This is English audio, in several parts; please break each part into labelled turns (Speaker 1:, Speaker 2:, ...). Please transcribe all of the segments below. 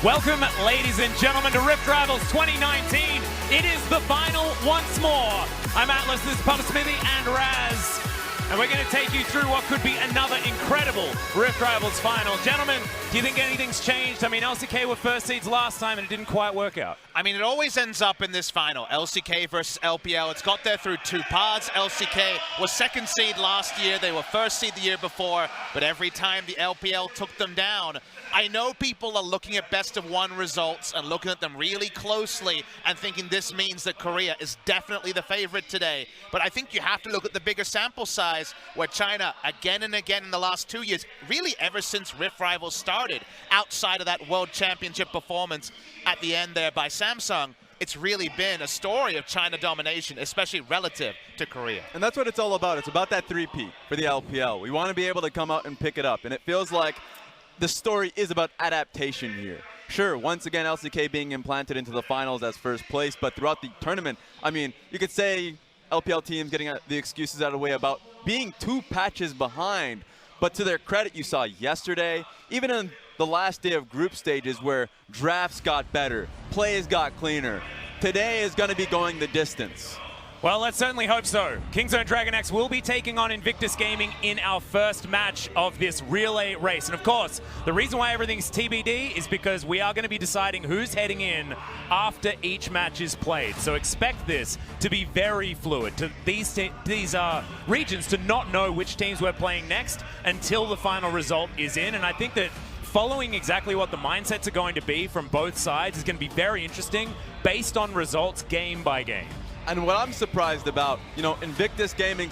Speaker 1: Welcome, ladies and gentlemen, to Rift Rivals 2019. It is the final once more. I'm Atlas, this is Papa Smithy and Raz, and we're going to take you through what could be another incredible Rift Rivals final. Gentlemen, do you think anything's changed? I mean, LCK were first seeds last time and it didn't quite work out.
Speaker 2: I mean, it always ends up in this final. LCK versus LPL. It's got there through two parts. LCK was second seed last year. They were first seed the year before, but every time the LPL took them down. I know people are looking at best of one results and looking at them really closely and thinking this means that Korea is definitely the favorite today. But I think you have to look at the bigger sample size where China, again and again in the last 2 years, really ever since Rift Rivals started, outside of that World Championship performance at the end there by Samsung, it's really been a story of China domination, especially relative to Korea.
Speaker 3: And that's what it's all about. It's about that three-peat for the LPL. We want to be able to come out and pick it up. And it feels like the story is about adaptation here. Sure, once again, LCK being implanted into the finals as first place, but throughout the tournament, I mean, you could say LPL teams getting the excuses out of the way about being 2 patches behind. But to their credit, you saw yesterday, even in the last day of group stages where drafts got better, plays got cleaner. Today is going to be going the distance.
Speaker 1: Well, let's certainly hope so. Kingzone DragonX will be taking on Invictus Gaming in our first match of this relay race. And of course, the reason why everything's TBD is because we are going to be deciding who's heading in after each match is played. So expect this to be very fluid, to these regions to not know which teams we're playing next until the final result is in. And I think that following exactly what the mindsets are going to be from both sides is going to be very interesting based on results game by game.
Speaker 3: And what I'm surprised about, you know, Invictus Gaming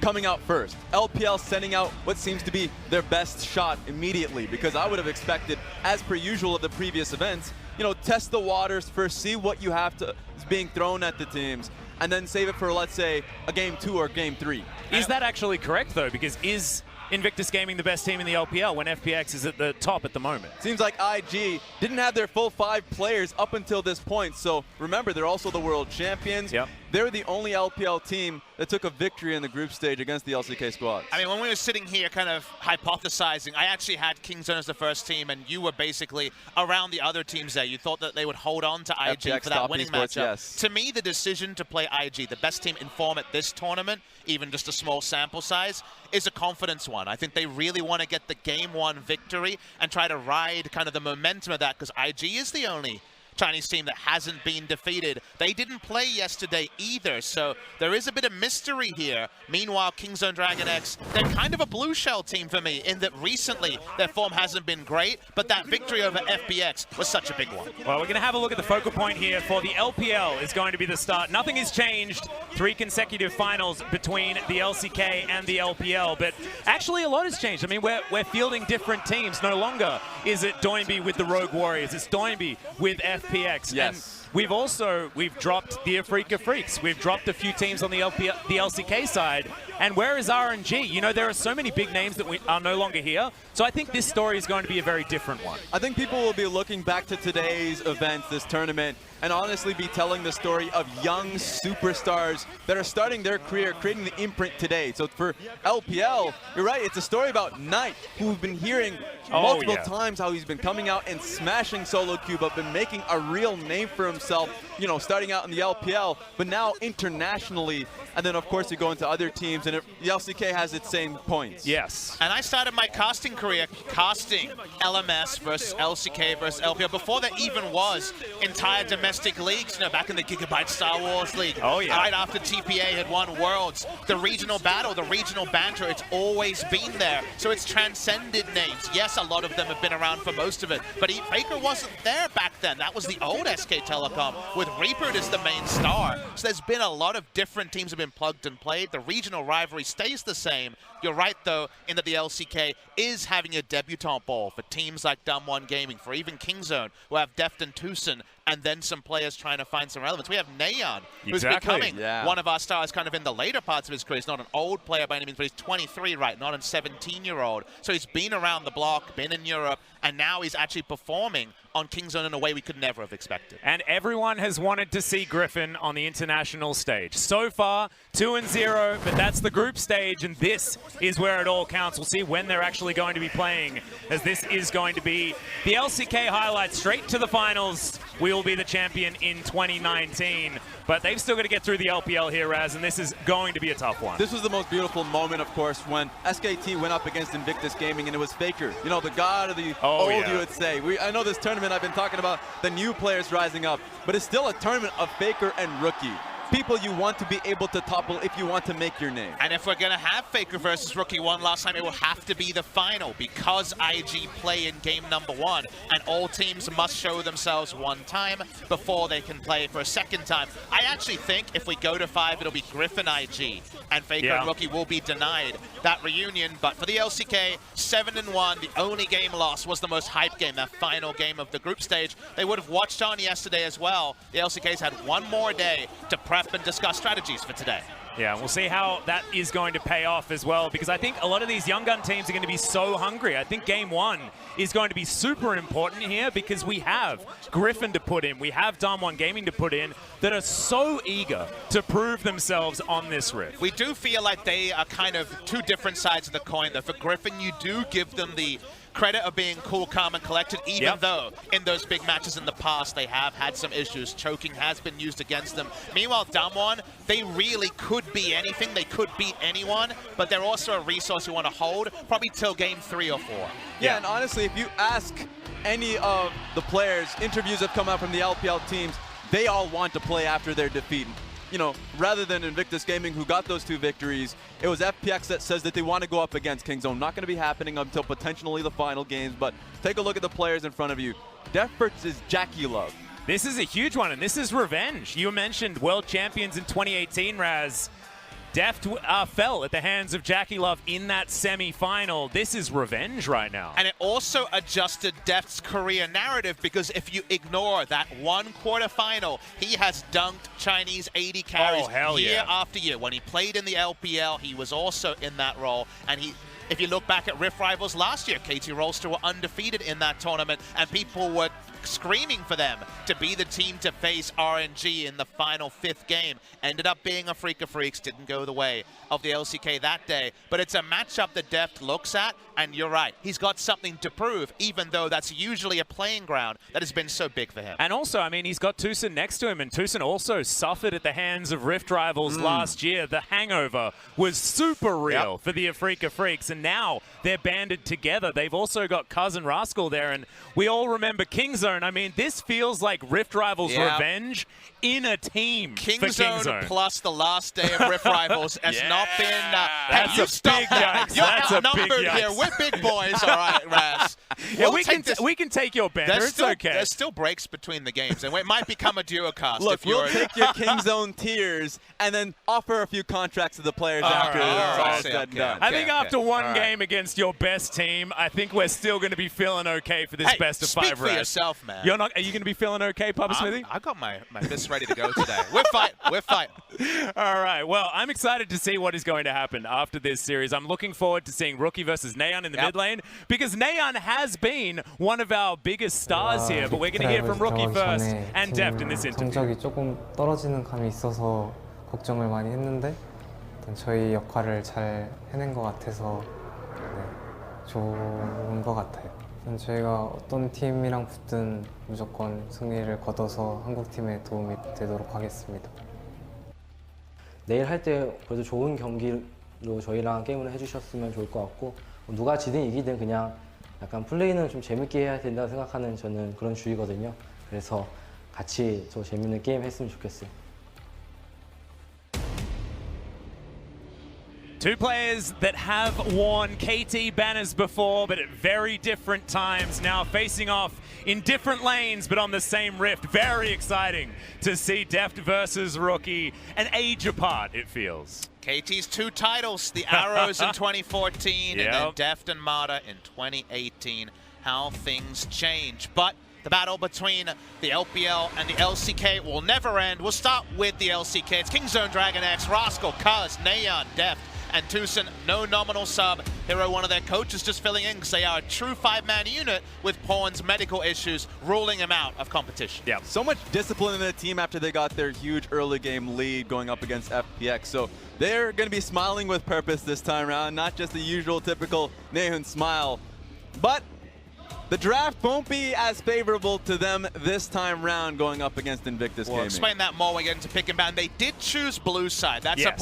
Speaker 3: coming out first. LPL sending out what seems to be their best shot immediately, because I would have expected, as per usual of the previous events, you know, test the waters first, see what you have to is being thrown at the teams, and then save it for, let's say, a game 2 or game 3.
Speaker 1: Is that actually correct, though? Because is Invictus Gaming the best team in the LPL when FPX is at the top at the moment?
Speaker 3: Seems like IG didn't have their full 5 players up until this point. So remember, they're also the world champions.
Speaker 1: Yep.
Speaker 3: They're the only LPL team that took a victory in the group stage against the LCK squad.
Speaker 2: I mean, when we were sitting here kind of hypothesizing, I actually had Kingzone as the first team, and you were basically around the other teams there. You thought that they would hold on to IG
Speaker 3: FPX
Speaker 2: for that winning matchup.
Speaker 3: Yes.
Speaker 2: To me, the decision to play IG, the best team in form at this tournament, even just a small sample size, is a confidence one. I think they really want to get the game 1 victory and try to ride kind of the momentum of that, because IG is the only Chinese team that hasn't been defeated. They didn't play yesterday either, so there is a bit of mystery here. Meanwhile, Kingzone DragonX, they're kind of a blue shell team for me in that recently their form hasn't been great, but that victory over FPX was such a big one.
Speaker 1: Well, we're going to have a look at the focal point here for the LPL is going to be the start. Nothing has changed. 3 consecutive finals between the LCK and the LPL, but actually a lot has changed. I mean, we're fielding different teams. No longer is it Doinby with the Rogue Warriors. It's Doinby with FPX.
Speaker 3: Yes.
Speaker 1: And we've dropped the FLICKR Freaks. We've dropped a few teams on the LCK side. And where is RNG? You know, there are so many big names that are no longer here. So I think this story is going to be a very different one.
Speaker 3: I think people will be looking back to today's events, this tournament, and honestly be telling the story of young superstars that are starting their career, creating the imprint today. So for LPL, you're right, it's a story about Knight, who we've been hearing multiple times how he's been coming out and smashing solo queue, but been making a real name for himself, you know, starting out in the LPL, but now internationally. And then, of course, you go into other teams, and the LCK has its same points.
Speaker 1: Yes.
Speaker 2: And I started my casting career casting LMS versus LCK versus LPL before there even was entire domestic leagues, you know, back in the Gigabyte Star Wars League.
Speaker 1: Oh, yeah.
Speaker 2: Right after TPA had won Worlds. The regional battle, the regional banter, it's always been there. So it's transcended names. Yes, a lot of them have been around for most of it, but FLICKR wasn't there back then. That was the old SK Telecom with Reaper as the main star. So there's been a lot of different teams have been plugged and played. The regional rivalry stays the same. You're right, though, in that the LCK is having a debutante ball for teams like Dumb One Gaming, for even Kingzone, who have Deft and Tucson and then some players trying to find some relevance. We have Neon, who's
Speaker 1: Exactly.
Speaker 2: becoming one of our stars kind of in the later parts of his career. He's not an old player by any means, but he's 23, right? Not a 17-year-old. So he's been around the block, been in Europe, and now he's actually performing on Kingzone in a way we could never have expected.
Speaker 1: And everyone has wanted to see Griffin on the international stage. So far, 2-0, but that's the group stage, and this is where it all counts. We'll see when they're actually going to be playing, as this is going to be the LCK highlight straight to the finals. We will be the champion in 2019, but they've still got to get through the LPL here, Raz, and this is going to be a tough one.
Speaker 3: This was the most beautiful moment, of course, when SKT went up against Invictus Gaming, and it was FLICKR. You know, the god of the old, you would say. I know this tournament, I've been talking about the new players rising up, but it's still a tournament of FLICKR and Rookie. People you want to be able to topple if you want to make your name.
Speaker 2: And if we're going to have FLICKR versus Rookie 1 last time, it will have to be the final because IG play in game number 1, and all teams must show themselves one time before they can play for a second time. I actually think if we go to 5, it'll be Griffin IG, and FLICKR and Rookie will be denied that reunion. But for the LCK, 7-1, the only game lost was the most hyped game, that final game of the group stage. They would have watched on yesterday as well. The LCK's had one more day to prep and discuss strategies for today.
Speaker 1: Yeah, we'll see how that is going to pay off as well, because I think a lot of these young gun teams are going to be so hungry. I think game 1 is going to be super important here because we have Griffin to put in, we have Damwon Gaming to put in that are so eager to prove themselves on this rift.
Speaker 2: We do feel like they are kind of two different sides of the coin, though. For Griffin, you do give them the credit of being cool, calm, and collected, even though in those big matches in the past they have had some issues. Choking has been used against them. Meanwhile, Damwon, they really could be anything. They could beat anyone, but they're also a resource you want to hold probably till game 3 or 4.
Speaker 3: Yeah, and honestly, if you ask any of the players, interviews have come out from the LPL teams, they all want to play after their defeat. You know, rather than Invictus Gaming, who got those 2 victories, it was FPX that says that they want to go up against Kingzone. Not going to be happening until potentially the final games, but take a look at the players in front of you. Def versus Jackie Love.
Speaker 1: This is a huge one, and this is revenge. You mentioned world champions in 2018, Raz. Deft fell at the hands of Jackie Love in that semi-final. This is revenge right now.
Speaker 2: And it also adjusted Deft's career narrative, because if you ignore that one quarterfinal, he has dunked Chinese 80 carries year after year. When he played in the LPL, he was also in that role. And if you look back at Rift Rivals last year, KT Rolster were undefeated in that tournament, and people were screaming for them to be the team to face RNG in the final 5th game. Ended up being a Freak of Freaks, didn't go the way of the LCK that day. But it's a matchup that Deft looks at, and you're right, he's got something to prove, even though that's usually a playing ground that has been so big for him.
Speaker 1: And also, I mean, he's got Tucson next to him, and Tucson also suffered at the hands of Rift Rivals last year. The hangover was super real for the Freak of Freaks, and now they're banded together. They've also got Cousin Rascal there, and we all remember Kingzone. I mean, this feels like Rift Rivals revenge in a team for Kingzone.
Speaker 2: Plus the last day of Rift Rivals has not been...
Speaker 1: That's a big yikes.
Speaker 2: You're
Speaker 1: That's
Speaker 2: outnumbered
Speaker 1: a big
Speaker 2: here.
Speaker 1: yikes.
Speaker 2: We're big boys, all right, Raz.
Speaker 1: Yeah, we can take your banner. It's okay.
Speaker 2: There's still breaks between the games, and it might become a duo cast.
Speaker 3: Look,
Speaker 2: if you're
Speaker 3: we'll take your Kingzone tiers and then offer a few contracts to the players after it's all said and done.
Speaker 1: I think after one game against your best team, I think we're still going to be feeling okay for this best of 5
Speaker 2: speak for yourself, man.
Speaker 1: You're not. Are you going to be feeling okay, Papa Smithy?
Speaker 2: I got my fist ready to go today. We're fighting. We're fighting.
Speaker 1: All right. Well, I'm excited to see what is going to happen after this series. I'm looking forward to seeing Rookie versus Neon in the mid lane, because Neon has been one of our biggest stars here. But we're going to hear from Rookie first and Deft in this interview.
Speaker 4: 성적이 조금 떨어지는 감이 있어서 걱정을 많이 했는데 저희 역할을 잘 해낸 것 같아서 좋은 것 같아요. 저희가 어떤 팀이랑 붙든 무조건 승리를 거둬서 한국팀에 도움이 되도록 하겠습니다.
Speaker 5: 내일 할 때 그래도 좋은 경기로 저희랑 게임을 해주셨으면 좋을 것 같고, 누가 지든 이기든 그냥 약간 플레이는 좀 재밌게 해야 된다고 생각하는 저는 그런 주의거든요. 그래서 같이 더 재밌는 게임 했으면 좋겠어요.
Speaker 1: Two players that have worn KT banners before, but at very different times, now facing off in different lanes, but on the same rift. Very exciting to see Deft versus Rookie, an age apart, it feels.
Speaker 2: KT's 2 titles, the Arrows in 2014 and then Deft and Mata in 2018. How things change. But The battle between the LPL and the LCK will never end. We'll start with the LCK. It's Kingzone, DragonX, Rascal, Cuz, Neon, Deft, and Tucson. No nominal sub. Hero, one of their coaches, just filling in because they are a true 5-man unit with Porn's medical issues ruling him out of competition.
Speaker 3: Yeah, so much discipline in the team after they got their huge early game lead going up against FPX. So they're going to be smiling with purpose this time around, not just the usual typical Nehun smile. But the draft won't be as favorable to them this time round going up against Invictus
Speaker 2: We'll
Speaker 3: Gaming.
Speaker 2: explain that more when we get into pick and ban. They did choose blue side. That's an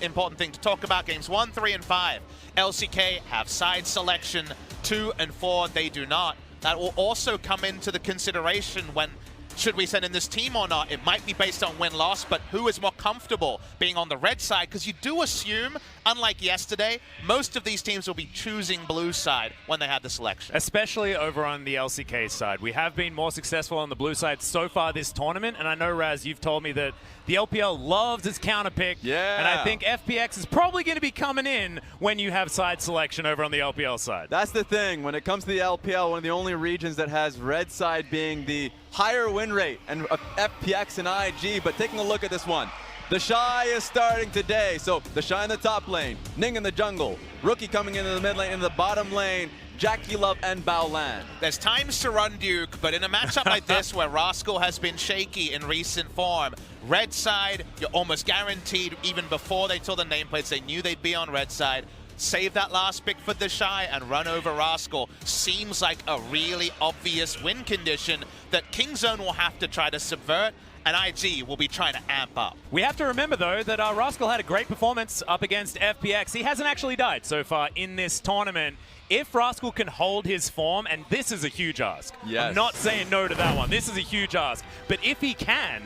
Speaker 2: important thing to talk about. Games 1, 3, and 5. LCK have side selection. 2 and 4, they do not. That will also come into the consideration when should we send in this team or not. It might be based on win-loss, but who is more comfortable being on the red side? Because you do assume, unlike yesterday, most of these teams will be choosing blue side when they have the selection.
Speaker 1: Especially over on the LCK side. We have been more successful on the blue side so far this tournament, and I know, Raz, you've told me that the LPL loves its counter pick.
Speaker 3: Yeah.
Speaker 1: And I think FPX is probably going to be coming in when you have side selection over on the LPL side.
Speaker 3: That's the thing. When it comes to the LPL, one of the only regions that has red side being the higher win rate and FPX and IG. But taking a look at this one, the Shy is starting today. So the Shy in the top lane, Ning in the jungle, Rookie coming into the mid lane, in the bottom lane, Jackie Love and Baolan.
Speaker 2: There's times to run Duke, but in a matchup like this where Rascal has been shaky in recent form, red side, you're almost guaranteed, even before they saw the nameplates, they knew they'd be on red side. Save that last pick for the Shy and run over Rascal. Seems like a really obvious win condition that Kingzone will have to try to subvert, and IG will be trying to amp up.
Speaker 1: We have to remember, though, that Rascal had a great performance up against FPX. He hasn't actually died so far in this tournament. If Rascal can hold his form, and this is a huge ask.
Speaker 3: Yes.
Speaker 1: I'm not saying no to that one. This is a huge ask. But if he can,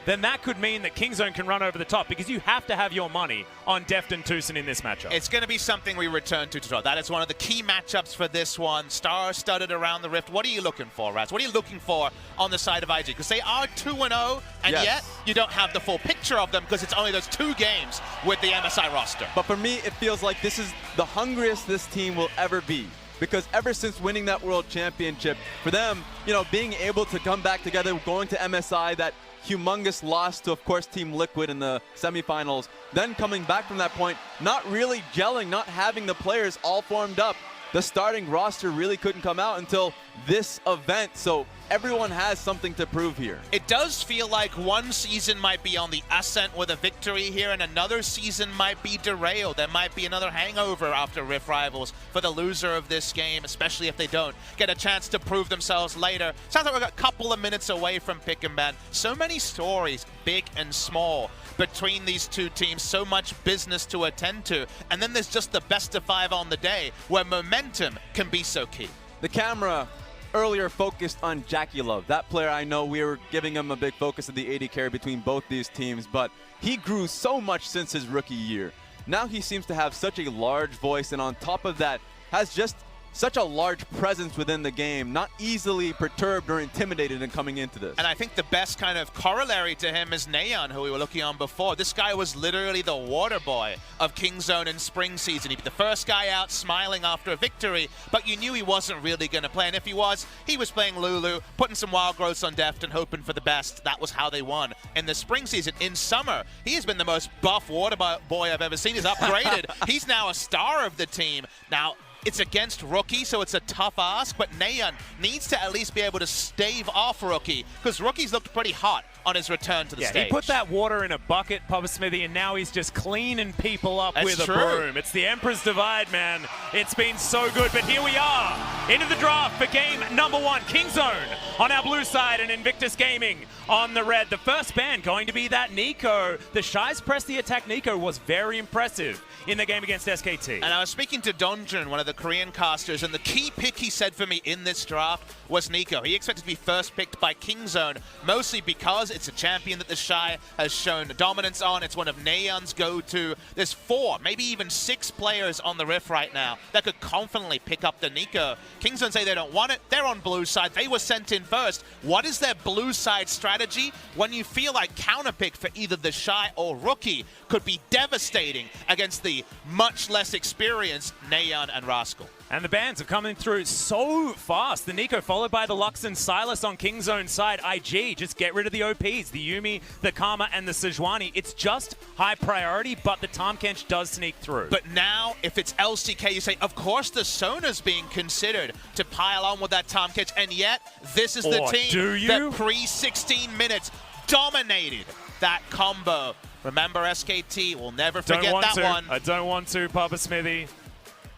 Speaker 1: then that could mean that Kingzone can run over the top, because you have to have your money on Deft and Tucson in this matchup.
Speaker 2: It's going to be something we return to draw. That is one of the key matchups for this one. Star-studded around the Rift. What are you looking for, Raz? What are you looking for on the side of IG? Because they are 2-0, and
Speaker 3: Yes.
Speaker 2: yet you don't have the full picture of them because it's only those 2 games with the MSI roster.
Speaker 3: But for me, it feels like this is the hungriest this team will ever be. Because ever since winning that world championship, for them, you know, being able to come back together, going to MSI, that humongous loss to, of course, Team Liquid in the semifinals, then coming back from that point, not really gelling, not having the players all formed up. The starting roster really couldn't come out until this event, so everyone has something to prove here.
Speaker 2: It does feel like one season might be on the ascent with a victory here, and another season might be derailed. There might be another hangover after Rift Rivals for the loser of this game, especially if they don't get a chance to prove themselves later. Sounds like we're a couple of minutes away from pick and ban. So many stories, big and small, between these two teams, so much business to attend to. And then there's just the best of 5 on the day, where momentum can be so key.
Speaker 3: The camera earlier focused on Jackie Love. That player, I know we were giving him a big focus of the AD carry between both these teams, but he grew so much since his rookie year. Now he seems to have such a large voice, and on top of that, has just such a large presence within the game, not easily perturbed or intimidated in coming into this.
Speaker 2: And I think the best kind of corollary to him is Neon, who we were looking on before. This guy was literally the water boy of Kingzone in spring season. He'd be the first guy out smiling after a victory, but you knew he wasn't really going to play. And if he was playing Lulu, putting some wild growths on Deft and hoping for the best. That was how they won in the spring season. In summer, he has been the most buff water boy I've ever seen. He's upgraded. He's now a star of the team. Now, it's against Rookie, so it's a tough ask, but Neon needs to at least be able to stave off Rookie, because Rookie's looked pretty hot on his return to the stage.
Speaker 1: He put that water in a bucket, Papa Smithy, and now he's just cleaning people up with a broom. It's the Emperor's Divide, man. It's been so good, but here we are, into the draft for game number 1. Kingzone on our blue side and Invictus Gaming on the red. The first ban going to be that Nico. The Shy's press the attack Nico was very impressive in the game against SKT.
Speaker 2: And I was speaking to Donjun, one of the Korean casters, and the key pick he said for me in this draft was Nico. He expected to be first picked by Kingzone, mostly because it's a champion that the Shy has shown dominance on. It's one of Neon's go-to. There's 4, maybe even 6 players on the Rift right now that could confidently pick up the Nico. Kingzone say they don't want it. They're on blue side. They were sent in first. What is their blue side strategy when you feel like counterpick for either the Shy or Rookie could be devastating against the much less experienced Neon and Rascal?
Speaker 1: And the bans are coming through so fast. The Nico followed by the Lux and Silas on Kingzone side. IG, just get rid of the OPs, the Yuumi, the Karma, and the Sejuani. It's just high priority, but the Tahm Kench does sneak through.
Speaker 2: But now, if it's LCK, you say, of course the Sona's being considered to pile on with that Tahm Kench, and yet this is the team that pre-16 minutes dominated that combo. Remember, SKT, we'll never forget that one.
Speaker 1: I don't want to, Papa Smithy.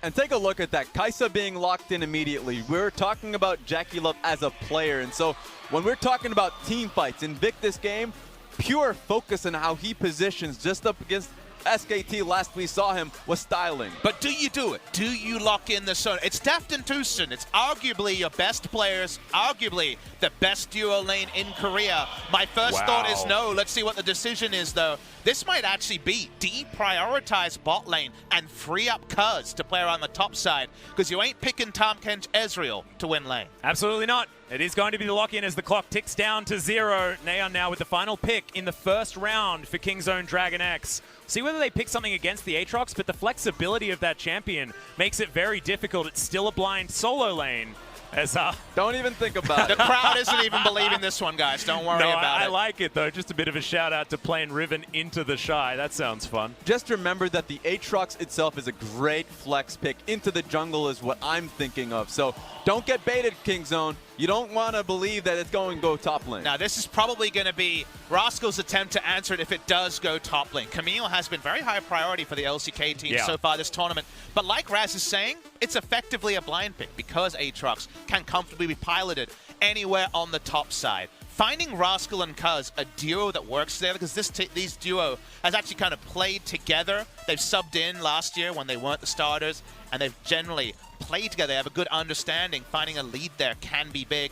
Speaker 3: And take a look at that. Kai'Sa being locked in immediately. We're talking about Jackie Love as a player. And so when we're talking about team fights, Invictus game, pure focus on how he positions just up against SKT last we saw him was styling.
Speaker 2: But do you do it? Do you lock in the Sona? It's Deft and Tucson. It's arguably your best players, arguably the best duo lane in Korea. My first thought is no. Let's see what the decision is, though. This might actually be deprioritize bot lane and free up Cuz to play around the top side, because you ain't picking Tahm Kench Ezreal to win lane.
Speaker 1: Absolutely not. It is going to be the lock-in as the clock ticks down to 0. Neon now with the final pick in the first round for Kingzone DragonX. See whether they pick something against the Aatrox, but the flexibility of that champion makes it very difficult. It's still a blind solo lane. As,
Speaker 3: don't even think about it.
Speaker 2: The crowd isn't even believing this one, guys. Don't worry about it.
Speaker 1: I like it, though. Just a bit of a shout-out to playing Riven into the Shy. That sounds fun.
Speaker 3: Just remember that the Aatrox itself is a great flex pick. Into the jungle is what I'm thinking of. So don't get baited, Kingzone. You don't want to believe that it's going to go top lane.
Speaker 2: Now, this is probably going to be Roscoe's attempt to answer it if it does go top lane. Camille has been very high priority for the LCK team so far this tournament. But like Raz is saying, it's effectively a blind pick because Aatrox can comfortably be piloted anywhere on the top side. Finding Rascal and Cuz a duo that works together, because these duo has actually kind of played together. They've subbed in last year when they weren't the starters, and they've generally played together. They have a good understanding. Finding a lead there can be big.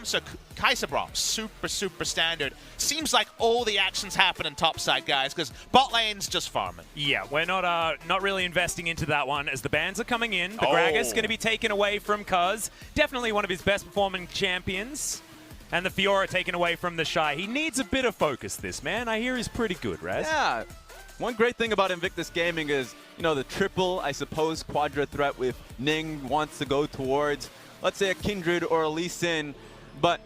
Speaker 2: So Kai'Sa Braum, super standard. Seems like all the actions happen in top side, guys, because bot lane's just farming.
Speaker 1: Yeah, we're not really investing into that one as the bans are coming in. The Gragas going to be taken away from Cuz. Definitely one of his best performing champions. And the Fiora taken away from the Shy. He needs a bit of focus, this man. I hear he's pretty good, Raz.
Speaker 3: Yeah. One great thing about Invictus Gaming is, you know, the triple, I suppose, quadra threat with Ning wants to go towards, let's say, a Kindred or a Lee Sin, but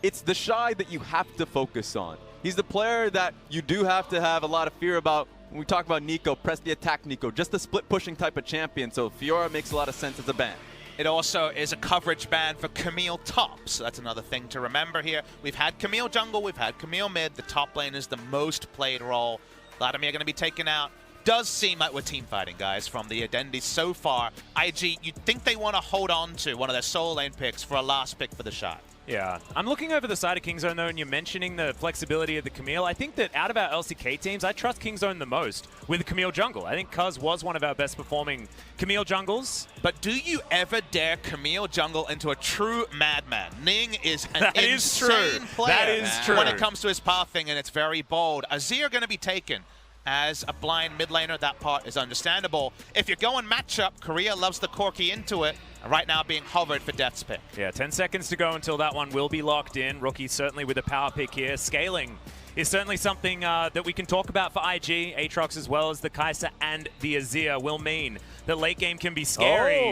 Speaker 3: it's the Shy that you have to focus on. He's the player that you do have to have a lot of fear about. When we talk about Nico, press the attack Nico, just a split-pushing type of champion, so Fiora makes a lot of sense as a ban.
Speaker 2: It also is a coverage ban for Camille top, so that's another thing to remember here. We've had Camille jungle, we've had Camille mid. The top lane is the most played role. Vladimir going to be taken out. Does seem like we're team fighting, guys, from the identities so far. IG, you'd think they want to hold on to one of their solo lane picks for a last pick for the shot.
Speaker 1: Yeah. I'm looking over the side of Kingzone, though, and you're mentioning the flexibility of the Camille. I think that out of our LCK teams, I trust Kingzone the most with the Camille jungle. I think Cuz was one of our best performing Camille jungles.
Speaker 2: But do you ever dare Camille jungle into a true madman? Ning is an insane player
Speaker 1: that is true.
Speaker 2: when it comes to his pathing, and it's very bold. Azir going to be taken as a blind mid laner. That part is understandable. If you're going matchup, Korea loves the Corki into it. Right now being hovered for Death's pick.
Speaker 1: Yeah, 10 seconds to go until that one will be locked in. Rookie certainly with a power pick here. Scaling is certainly something that we can talk about for IG. Aatrox as well as the Kai'Sa and the Azir will mean that late game can be scary.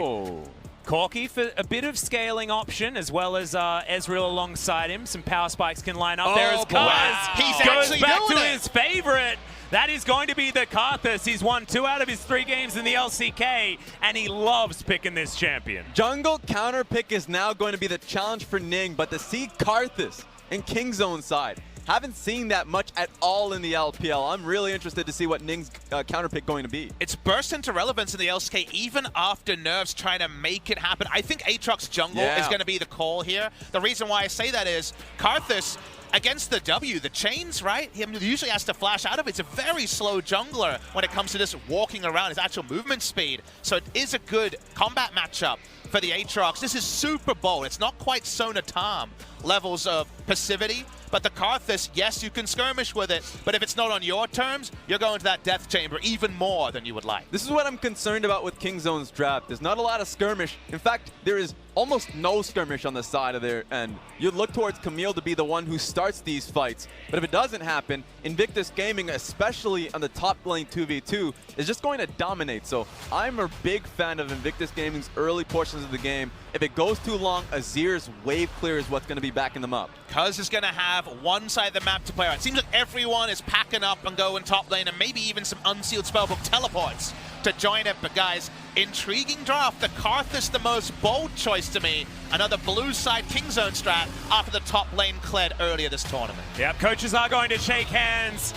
Speaker 1: Corki for a bit of scaling option, as well as Ezreal alongside him. Some power spikes can line up there as Cuz goes back to his favorite. That is going to be the Karthus. He's won 2 out of his 3 games in the LCK, and he loves picking this champion.
Speaker 3: Jungle counter pick is now going to be the challenge for Ning, but to see Karthus in Kingzone side, haven't seen that much at all in the LPL. I'm really interested to see what Ning's counter pick going to be.
Speaker 2: It's burst into relevance in the LCK even after Nerves trying to make it happen. I think Aatrox jungle is going to be the call here. The reason why I say that is Karthus, against the W, the chains, right? He usually has to flash out of it. It's a very slow jungler when it comes to just walking around, his actual movement speed. So it is a good combat matchup for the Aatrox. This is super bold. It's not quite Sona Tahm levels of passivity, but the Karthus, yes, you can skirmish with it, but if it's not on your terms, you're going to that death chamber even more than you would like.
Speaker 3: This is what I'm concerned about with Kingzone's draft. There's not a lot of skirmish. In fact, there is almost no skirmish on the side of their end. You'd look towards Camille to be the one who starts these fights, but if it doesn't happen, Invictus Gaming, especially on the top lane 2v2, is just going to dominate. So I'm a big fan of Invictus Gaming's early portions of the game. If it goes too long, Azir's wave clear is what's going to be backing them up.
Speaker 2: Cuz is going to have one side of the map to play on. It seems like everyone is packing up and going top lane, and maybe even some unsealed spellbook teleports to join it. But guys, intriguing draft. The Karthus, the most bold choice to me. Another blue side Kingzone strat after the top lane cleared earlier this tournament.
Speaker 1: Yep, coaches are going to shake hands.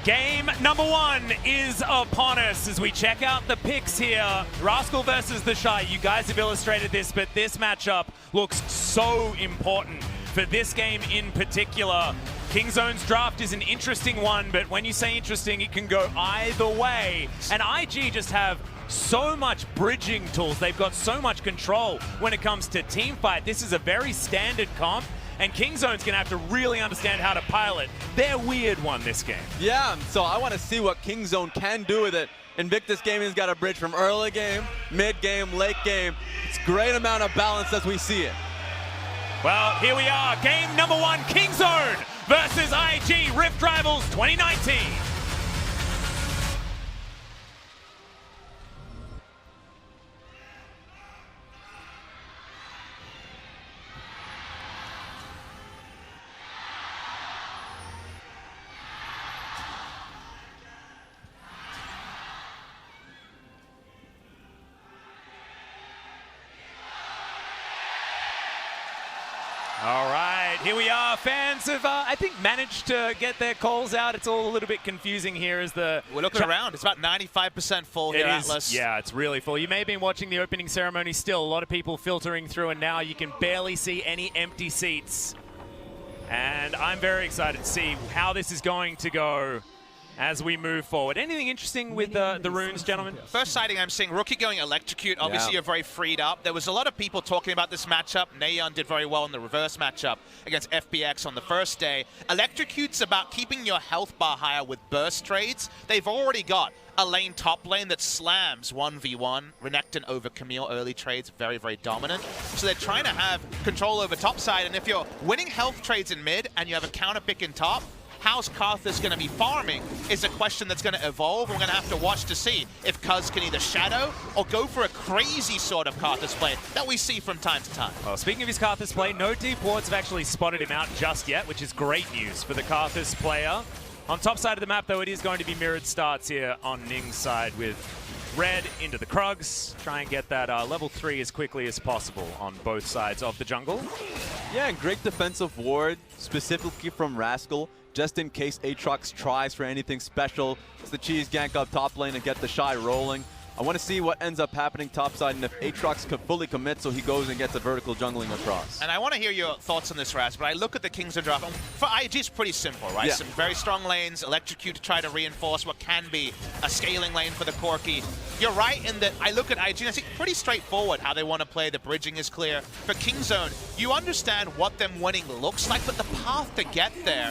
Speaker 1: Game number 1 is upon us as we check out the picks here. Rascal versus the Shy. You guys have illustrated this, but this matchup looks so important for this game in particular. Kingzone's draft is an interesting one, but when you say interesting, it can go either way. And IG just have so much bridging tools. They've got so much control when it comes to team fight. This is a very standard comp, and Kingzone's gonna have to really understand how to pilot their weird one this game.
Speaker 3: Yeah, so I want to see what Kingzone can do with it. Invictus Gaming's got a bridge from early game, mid game, late game. It's a great amount of balance as we see it.
Speaker 1: Well, here we are, game number 1, Kingzone versus IG Rift Rivals 2019. All right, here we are. Fans have, I think, managed to get their calls out. It's all a little bit confusing here as the...
Speaker 2: We're looking around. It's about 95% full here, Atlas.
Speaker 1: Yeah, it's really full. You may have been watching the opening ceremony still. A lot of people filtering through, and now you can barely see any empty seats. And I'm very excited to see how this is going to go as we move forward. Anything interesting with the runes, gentlemen?
Speaker 2: First sighting I'm seeing, Rookie going Electrocute. Obviously, you're very freed up. There was a lot of people talking about this matchup. Nayeon did very well in the reverse matchup against FBX on the first day. Electrocute's about keeping your health bar higher with burst trades. They've already got a lane top lane that slams 1v1. Renekton over Camille early trades, very, very dominant. So they're trying to have control over top side, and if you're winning health trades in mid and you have a counter pick in top, how's Karthus going to be farming is a question that's going to evolve. We're going to have to watch to see if Cuz can either shadow or go for a crazy sort of Karthus play that we see from time to time.
Speaker 1: Well, speaking of his Karthus play, no deep wards have actually spotted him out just yet, which is great news for the Karthus player. On top side of the map, though, it is going to be mirrored starts here on Ning's side with Red into the Krugs. Try and get that level 3 as quickly as possible on both sides of the jungle.
Speaker 3: Yeah, and great defensive ward, specifically from Rascal, just in case Aatrox tries for anything special. It's the cheese gank up top lane and get the Shy rolling. I want to see what ends up happening topside and if Aatrox could fully commit so he goes and gets a vertical jungling across.
Speaker 2: And I want to hear your thoughts on this, Raz, but I look at the Kingzone draft. For IG, it's pretty simple, right?
Speaker 3: Yeah.
Speaker 2: Some very strong lanes, Electrocute to try to reinforce what can be a scaling lane for the Corki. You're right in that I look at IG and I think pretty straightforward how they want to play. The bridging is clear. For Kingzone, you understand what them winning looks like, but the path to get there,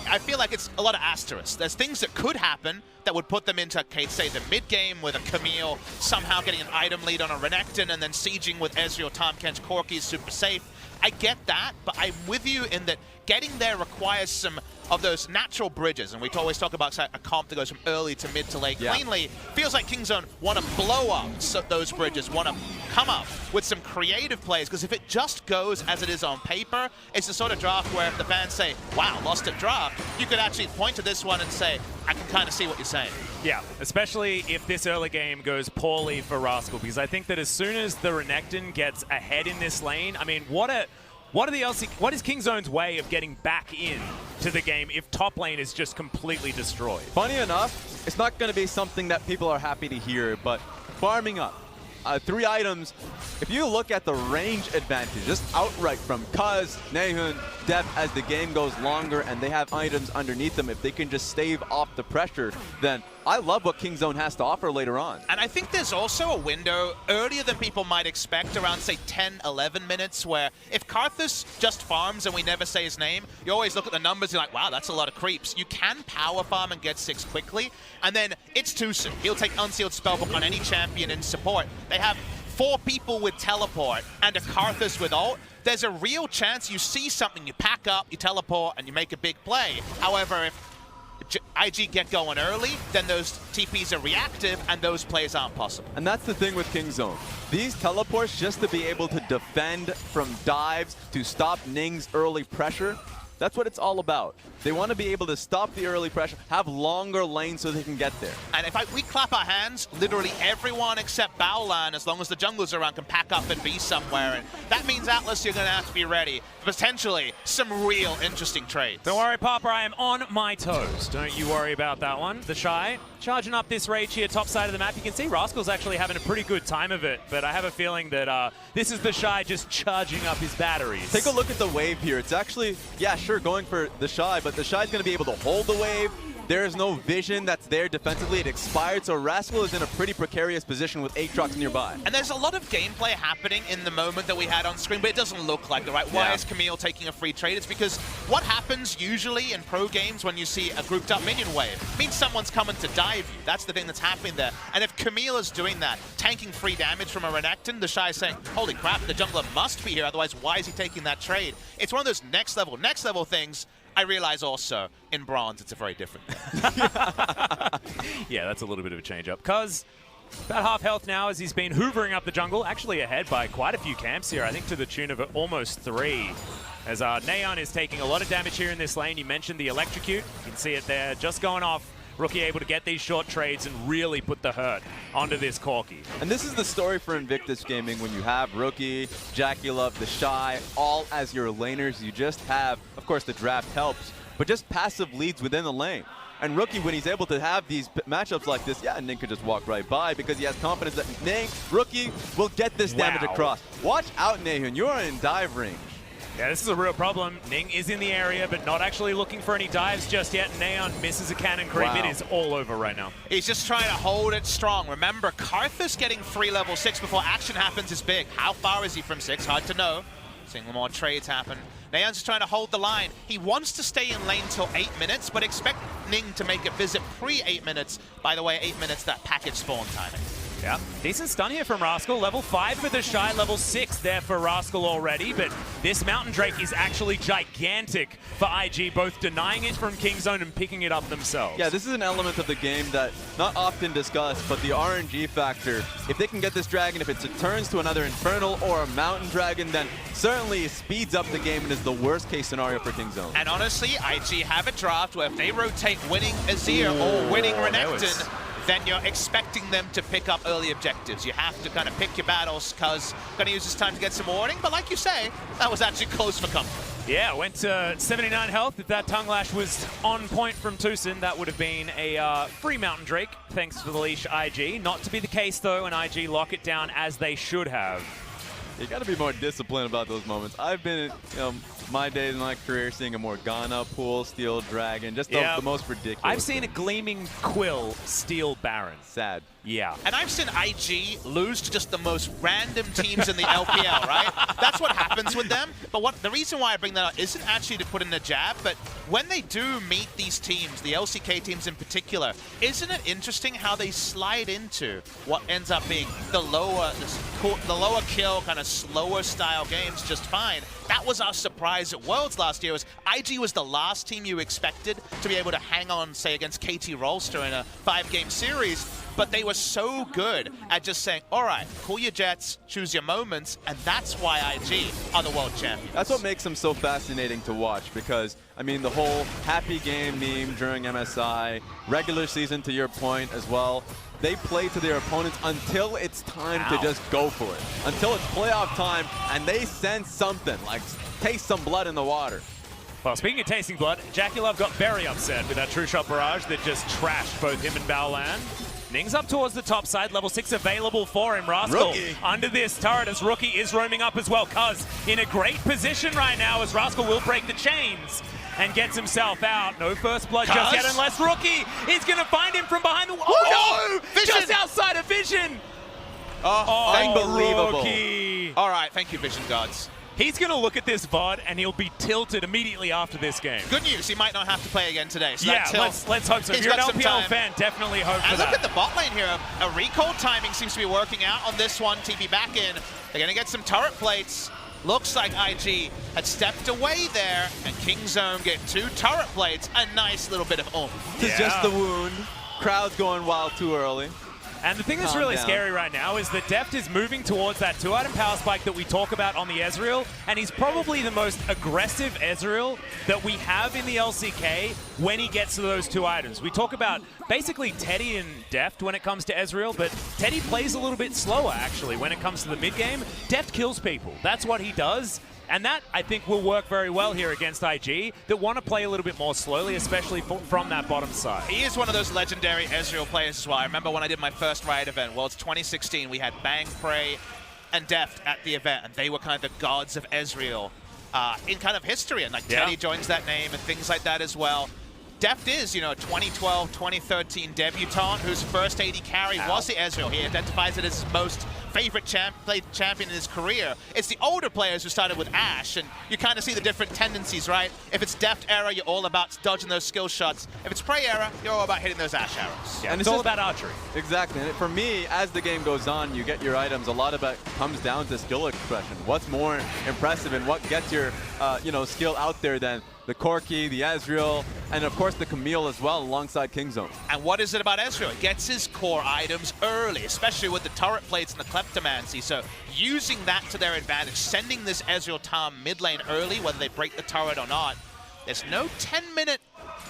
Speaker 2: I feel like it's a lot of asterisks. There's things that could happen that would put them into, say, the mid game with a Camille somehow getting an item lead on a Renekton and then sieging with Ezreal, Tahm Kench, Corki is super safe. I get that, but I'm with you in that getting there requires some of those natural bridges, and we always talk about a comp that goes from early to mid to late cleanly. Feels like Kingzone want to blow up those bridges, want to come up with some creative plays, because if it just goes as it is on paper, it's the sort of draft where if the fans say, wow, lost at draft, you could actually point to this one and say, I can kind of see what you're saying.
Speaker 1: Yeah, especially if this early game goes poorly for Rascal, because I think that as soon as the Renekton gets ahead in this lane, I mean, what is Kingzone's way of getting back in to the game if top lane is just completely destroyed?
Speaker 3: Funny enough, it's not going to be something that people are happy to hear, but farming up. 3 items, if you look at the range advantage, just outright from Cuz, Nehun, Depth as the game goes longer and they have items underneath them, if they can just stave off the pressure, then I love what Kingzone has to offer later on.
Speaker 2: And I think there's also a window earlier than people might expect, around, say, 10, 11 minutes, where if Karthus just farms and we never say his name, you always look at the numbers and you're like, wow, that's a lot of creeps. You can power farm and get 6 quickly, and then it's too soon. He'll take Unsealed Spellbook on any champion in support. They have 4 people with teleport and a Karthus with ult, there's a real chance you see something, you pack up, you teleport, and you make a big play. However, if IG get going early, then those TPs are reactive, and those plays aren't possible.
Speaker 3: And that's the thing with Kingzone. These teleports, just to be able to defend from dives, to stop Ning's early pressure, that's what it's all about. They want to be able to stop the early pressure, have longer lanes so they can get there.
Speaker 2: And if we clap our hands, literally everyone except Baolan, as long as the junglers around, can pack up and be somewhere. And that means, Atlas, you're going to have to be ready for potentially some real interesting trades.
Speaker 1: Don't worry, Papa, I am on my toes. Don't you worry about that one. The Shy charging up this rage here, top side of the map. You can see Rascal's actually having a pretty good time of it, but I have a feeling that this is the Shy just charging up his batteries.
Speaker 3: Take a look at the wave here. It's actually, yeah, sure, going for the Shy, but the Shy's going to be able to hold the wave. There is no vision that's there defensively. It expired, so Rascal is in a pretty precarious position with Aatrox nearby.
Speaker 2: And there's a lot of gameplay happening in the moment that we had on screen, but it doesn't look like it, right? Why is Camille taking a free trade? It's because what happens usually in pro games when you see a grouped up minion wave? It means someone's coming to dive you. That's the thing that's happening there. And if Camille is doing that, tanking free damage from a Renekton, the Shy is saying, holy crap, the jungler must be here, otherwise why is he taking that trade? It's one of those next level things. I realize also, in Bronze, it's a very different thing.
Speaker 1: Yeah, that's a little bit of a change-up. Cuz about half health now as he's been hoovering up the jungle, actually ahead by quite a few camps here, I think to the tune of almost 3. As Neon is taking a lot of damage here in this lane. You mentioned the electrocute. You can see it there, just going off. Rookie able to get these short trades and really put the hurt onto this Corki.
Speaker 3: And this is the story for Invictus Gaming when you have Rookie, Jackie Love, the Shy, all as your laners. You just have, of course, the draft helps, but just passive leads within the lane. And Rookie, when he's able to have these matchups like this, yeah, Ning could just walk right by because he has confidence that Ning, Rookie, will get this damage across. Watch out, Nahun. You are in dive range.
Speaker 1: Yeah, this is a real problem. Ning is in the area, but not actually looking for any dives just yet. Neon misses a cannon creep. It is all over right now.
Speaker 2: He's just trying to hold it strong. Remember, Karthus getting free level 6 before action happens is big. How far is he from 6? Hard to know. Seeing more trades happen. Neon's just trying to hold the line. He wants to stay in lane till 8 minutes, but expect Ning to make a visit pre-8 minutes. By the way, 8 minutes, that package spawn timing.
Speaker 1: Yeah, decent stun here from Rascal. Level 5 for the Shy, level 6 there for Rascal already, but this Mountain Drake is actually gigantic for IG, both denying it from Kingzone and picking it up themselves.
Speaker 3: Yeah, this is an element of the game that not often discussed, but the RNG factor. If they can get this dragon, if it turns to another Infernal or a Mountain Dragon, then certainly it speeds up the game and is the worst case scenario for Kingzone.
Speaker 2: And honestly, IG have a draft where if they rotate winning Azir or winning Renekton, then you're expecting them to pick up early objectives. You have to kind of pick your battles because going to use this time to get some warning. But like you say, that was actually close for comfort.
Speaker 1: Yeah, went to 79 health. If that Tongue Lash was on point from Tucson, that would have been a free Mountain Drake, thanks to the leash IG. Not to be the case, though, and IG lock it down as they should have.
Speaker 3: You got to be more disciplined about those moments. I've been, my days in my career seeing a Morgana pool, Steel Dragon, just the most ridiculous.
Speaker 1: I've seen a Gleaming Quill Steel Baron.
Speaker 3: Sad.
Speaker 1: Yeah.
Speaker 2: And I've seen IG lose to just the most random teams in the LPL, right? That's what happens with them. But the reason why I bring that up isn't actually to put in a jab, but when they do meet these teams, the LCK teams in particular, isn't it interesting how they slide into what ends up being the lower kill, kind of slower style games just fine? That was our surprise at Worlds last year. IG was the last team you expected to be able to hang on, say, against KT Rolster in a 5-game series. But they were so good at just saying, all right, pull your jets, choose your moments, and that's why IG are the world champions.
Speaker 3: That's what makes them so fascinating to watch because, I mean, the whole happy game meme during MSI, regular season to your point as well, they play to their opponents until it's time to just go for it. Until it's playoff time and they sense something, like taste some blood in the water.
Speaker 1: Well, speaking of tasting blood, Jackie Love got very upset with that True Shot Barrage that just trashed both him and Baolan. Ning's up towards the top side, level 6 available for him. Rascal under this turret as Rookie is roaming up as well. Cuz in a great position right now as Rascal will break the chains and gets himself out. No first blood just yet unless Rookie is going to find him from behind the wall. Oh no!
Speaker 2: Vision!
Speaker 1: Just outside of Vision!
Speaker 2: Oh,
Speaker 3: unbelievable.
Speaker 1: Rookie.
Speaker 2: All right, thank you, Vision Gods.
Speaker 1: He's going to look at this VOD and he'll be tilted immediately after this game.
Speaker 2: Good news, he might not have to play again today. So
Speaker 1: Yeah,
Speaker 2: that
Speaker 1: let's hope so. If
Speaker 2: he's
Speaker 1: you're an
Speaker 2: got some
Speaker 1: LPL
Speaker 2: time.
Speaker 1: fan, definitely hope for
Speaker 2: And
Speaker 1: that.
Speaker 2: look at the bot lane here. A recall timing seems to be working out on this one. TP back in. They're going to get some turret plates. Looks like IG had stepped away there, and Kingzone get 2 turret plates. A nice little bit of oomph.
Speaker 3: This is just the wound. Crowd's going wild too early.
Speaker 1: And the thing that's
Speaker 3: Calm
Speaker 1: really
Speaker 3: down.
Speaker 1: scary right now is that Deft is moving towards that 2-item power spike that we talk about on the Ezreal, and he's probably the most aggressive Ezreal that we have in the LCK when he gets to those 2 items. We talk about basically Teddy and Deft when it comes to Ezreal, but Teddy plays a little bit slower actually when it comes to the mid game. Deft kills people. That's what he does. And that, I think, will work very well here against IG that want to play a little bit more slowly, especially from that bottom side.
Speaker 2: He is one of those legendary Ezreal players as well. I remember when I did my first Riot event, well, it's 2016, we had Bang, Prey, and Deft at the event, and they were kind of the gods of Ezreal in kind of history, and like Teddy joins that name and things like that as well. Deft is, you know, a 2012, 2013 debutant whose first AD carry was the Ezreal. He identifies it as his most favorite champion in his career. It's the older players who started with Ashe, and you kind of see the different tendencies, right? If it's Deft era, you're all about dodging those skill shots. If it's Prey era, you're all about hitting those Ashe arrows.
Speaker 1: Yeah,
Speaker 3: And
Speaker 1: it's
Speaker 3: it's
Speaker 1: all
Speaker 3: just-
Speaker 1: about archery.
Speaker 3: Exactly. And for me, as the game goes on, you get your items. A lot of it comes down to skill expression. What's more impressive and what gets your skill out there than the Corki, the Ezreal, and of course the Camille as well alongside Kingzone.
Speaker 2: And what is it about Ezreal? It gets his core items early, especially with the turret plates and the Kleptomancy. So using that to their advantage, sending this Ezreal Tom mid lane early, whether they break the turret or not. There's no 10-minute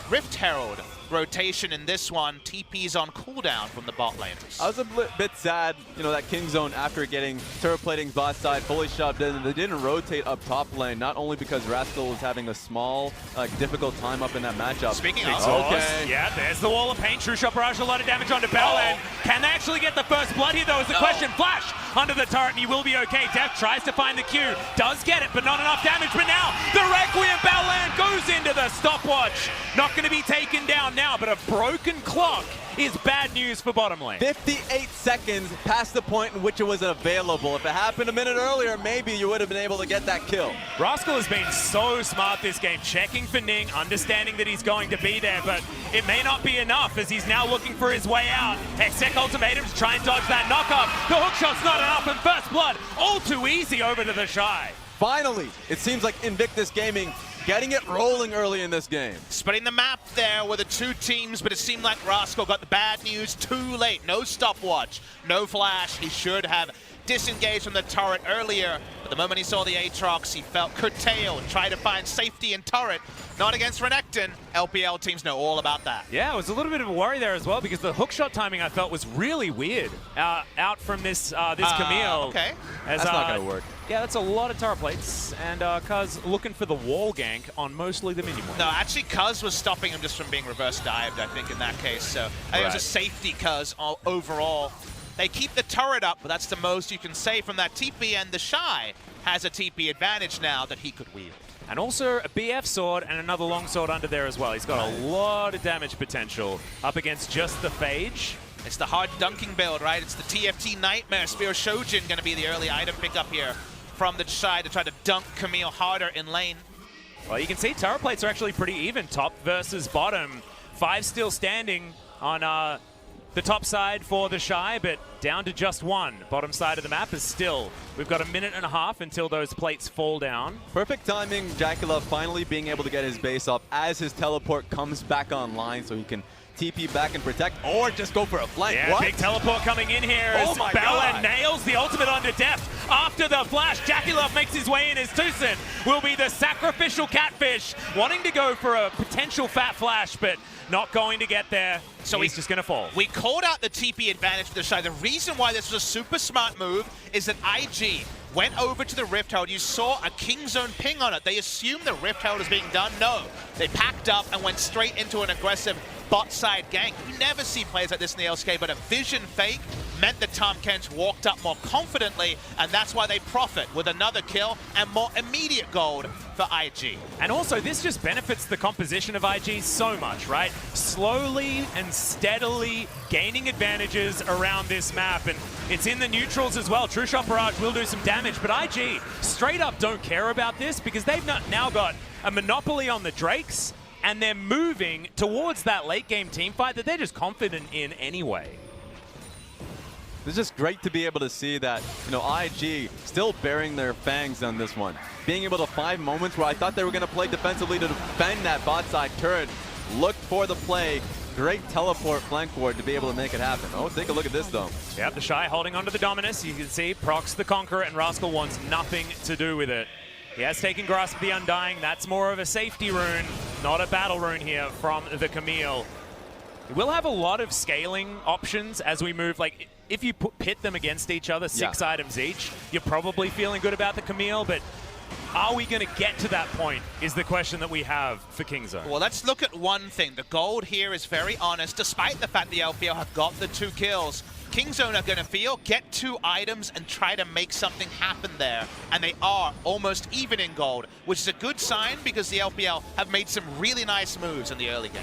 Speaker 2: Rift Herald rotation in this one. TP's on cooldown from the bot laners.
Speaker 3: I was a bit sad, that Kingzone, after getting turret plating bot side fully shoved in, they didn't rotate up top lane, not only because Rascal was having a small, difficult time up in that matchup.
Speaker 2: Speaking of,
Speaker 1: Okay. Yeah, there's the wall of pain. True Shot barrage, a lot of damage onto Bell, and can they actually get the first blood here, though, is the question. Flash under the turret, and he will be okay. Deft tries to find the Q, does get it, but not enough damage. But now, the Requiem Battleland goes into the stopwatch. Not going to be taken down now, but a broken clock is bad news for bottom lane.
Speaker 3: 58 seconds past the point in which it was available. If it happened a minute earlier, maybe you would have been able to get that kill.
Speaker 1: Rascal has been so smart this game, checking for Ning, understanding that he's going to be there, but it may not be enough as he's now looking for his way out. Hextech ultimatum to try and dodge that knockup. The hookshot's not enough, and first blood all too easy over to the Shy.
Speaker 3: Finally, it seems like Invictus Gaming getting it rolling early in this game.
Speaker 2: splitting the map there with the 2 teams, but it seemed like Rascal got the bad news too late. No stopwatch, no flash. He should have disengaged from the turret earlier, but the moment he saw the Aatrox, he felt curtailed, tried to find safety in turret. Not against Renekton. LPL teams know all about that.
Speaker 1: Yeah, it was a little bit of a worry there as well because the hookshot timing I felt was really weird out from this Camille.
Speaker 2: Okay.
Speaker 1: As,
Speaker 3: That's not going to work.
Speaker 1: Yeah, that's a lot of turret plates, and Cuz looking for the wall gank on mostly the minion.
Speaker 2: No, actually, Cuz was stopping him just from being reverse dived, I think, in that case. So I think it was a safety Cuz overall. They keep the turret up, but that's the most you can say from that TP, and the Shy has a TP advantage now that he could wield.
Speaker 1: And also a BF sword and another long sword under there as well. He's got a lot of damage potential up against just the Phage.
Speaker 2: It's the hard dunking build, right? It's the TFT Nightmare. Spear Shojin going to be the early item pickup here from the Shy to try to dunk Camille harder in lane.
Speaker 1: Well, you can see turret plates are actually pretty even, top versus bottom. 5 still standing on the top side for the Shy, but down to just 1. Bottom side of the map is still, we've got a minute and a half until those plates fall down.
Speaker 3: Perfect timing, Dracula finally being able to get his base up as his teleport comes back online so he can TP back and protect, or just go for a flank.
Speaker 1: Yeah,
Speaker 3: What?
Speaker 1: big teleport coming in here
Speaker 3: Oh
Speaker 1: as
Speaker 3: my
Speaker 1: Balan
Speaker 3: God.
Speaker 1: nails the ultimate onto Deft. After the flash, Jackulov makes his way in as Tucson will be the sacrificial catfish, wanting to go for a potential fat flash, but not going to get there. So he's just going to fall.
Speaker 2: We called out the TP advantage for the Shy. The reason why this was a super smart move is that IG went over to the Rift Herald. You saw a Kingzone ping on it. They assumed the Rift Herald was being done. No, they packed up and went straight into an aggressive bot side gank. You never see plays like this in the LCK, but a vision fake meant that Tom Kench walked up more confidently, and that's why they profit with another kill and more immediate gold for IG.
Speaker 1: And also, this just benefits the composition of IG so much, right? Slowly and steadily gaining advantages around this map, and it's in the neutrals as well. True Shot Barrage will do some damage, but IG straight up don't care about this because they've now got a monopoly on the Drakes, and they're moving towards that late game team fight that they're just confident in anyway.
Speaker 3: It's just great to be able to see that, you know, IG still bearing their fangs on this one. Being able to find moments where I thought they were going to play defensively to defend that bot side turret, look for the play, great teleport flank ward to be able to make it happen. Oh, take a look at this though.
Speaker 1: Yep, the Shy holding onto the Dominus. You can see Prox the Conqueror, and Rascal wants nothing to do with it. He has taken Grasp of the Undying. That's more of a safety rune, not a battle rune here from the Camille. We'll have a lot of scaling options as we move. Like, if you pit them against each other, 6 items each, you're probably feeling good about the Camille, but are we going to get to that point is the question that we have for Kingzone.
Speaker 2: Well, let's look at one thing. The gold here is very honest. Despite the fact the LPL have got the 2 kills, Kingzone are going to feel, get 2 items and try to make something happen there. And they are almost even in gold, which is a good sign because the LPL have made some really nice moves in the early game.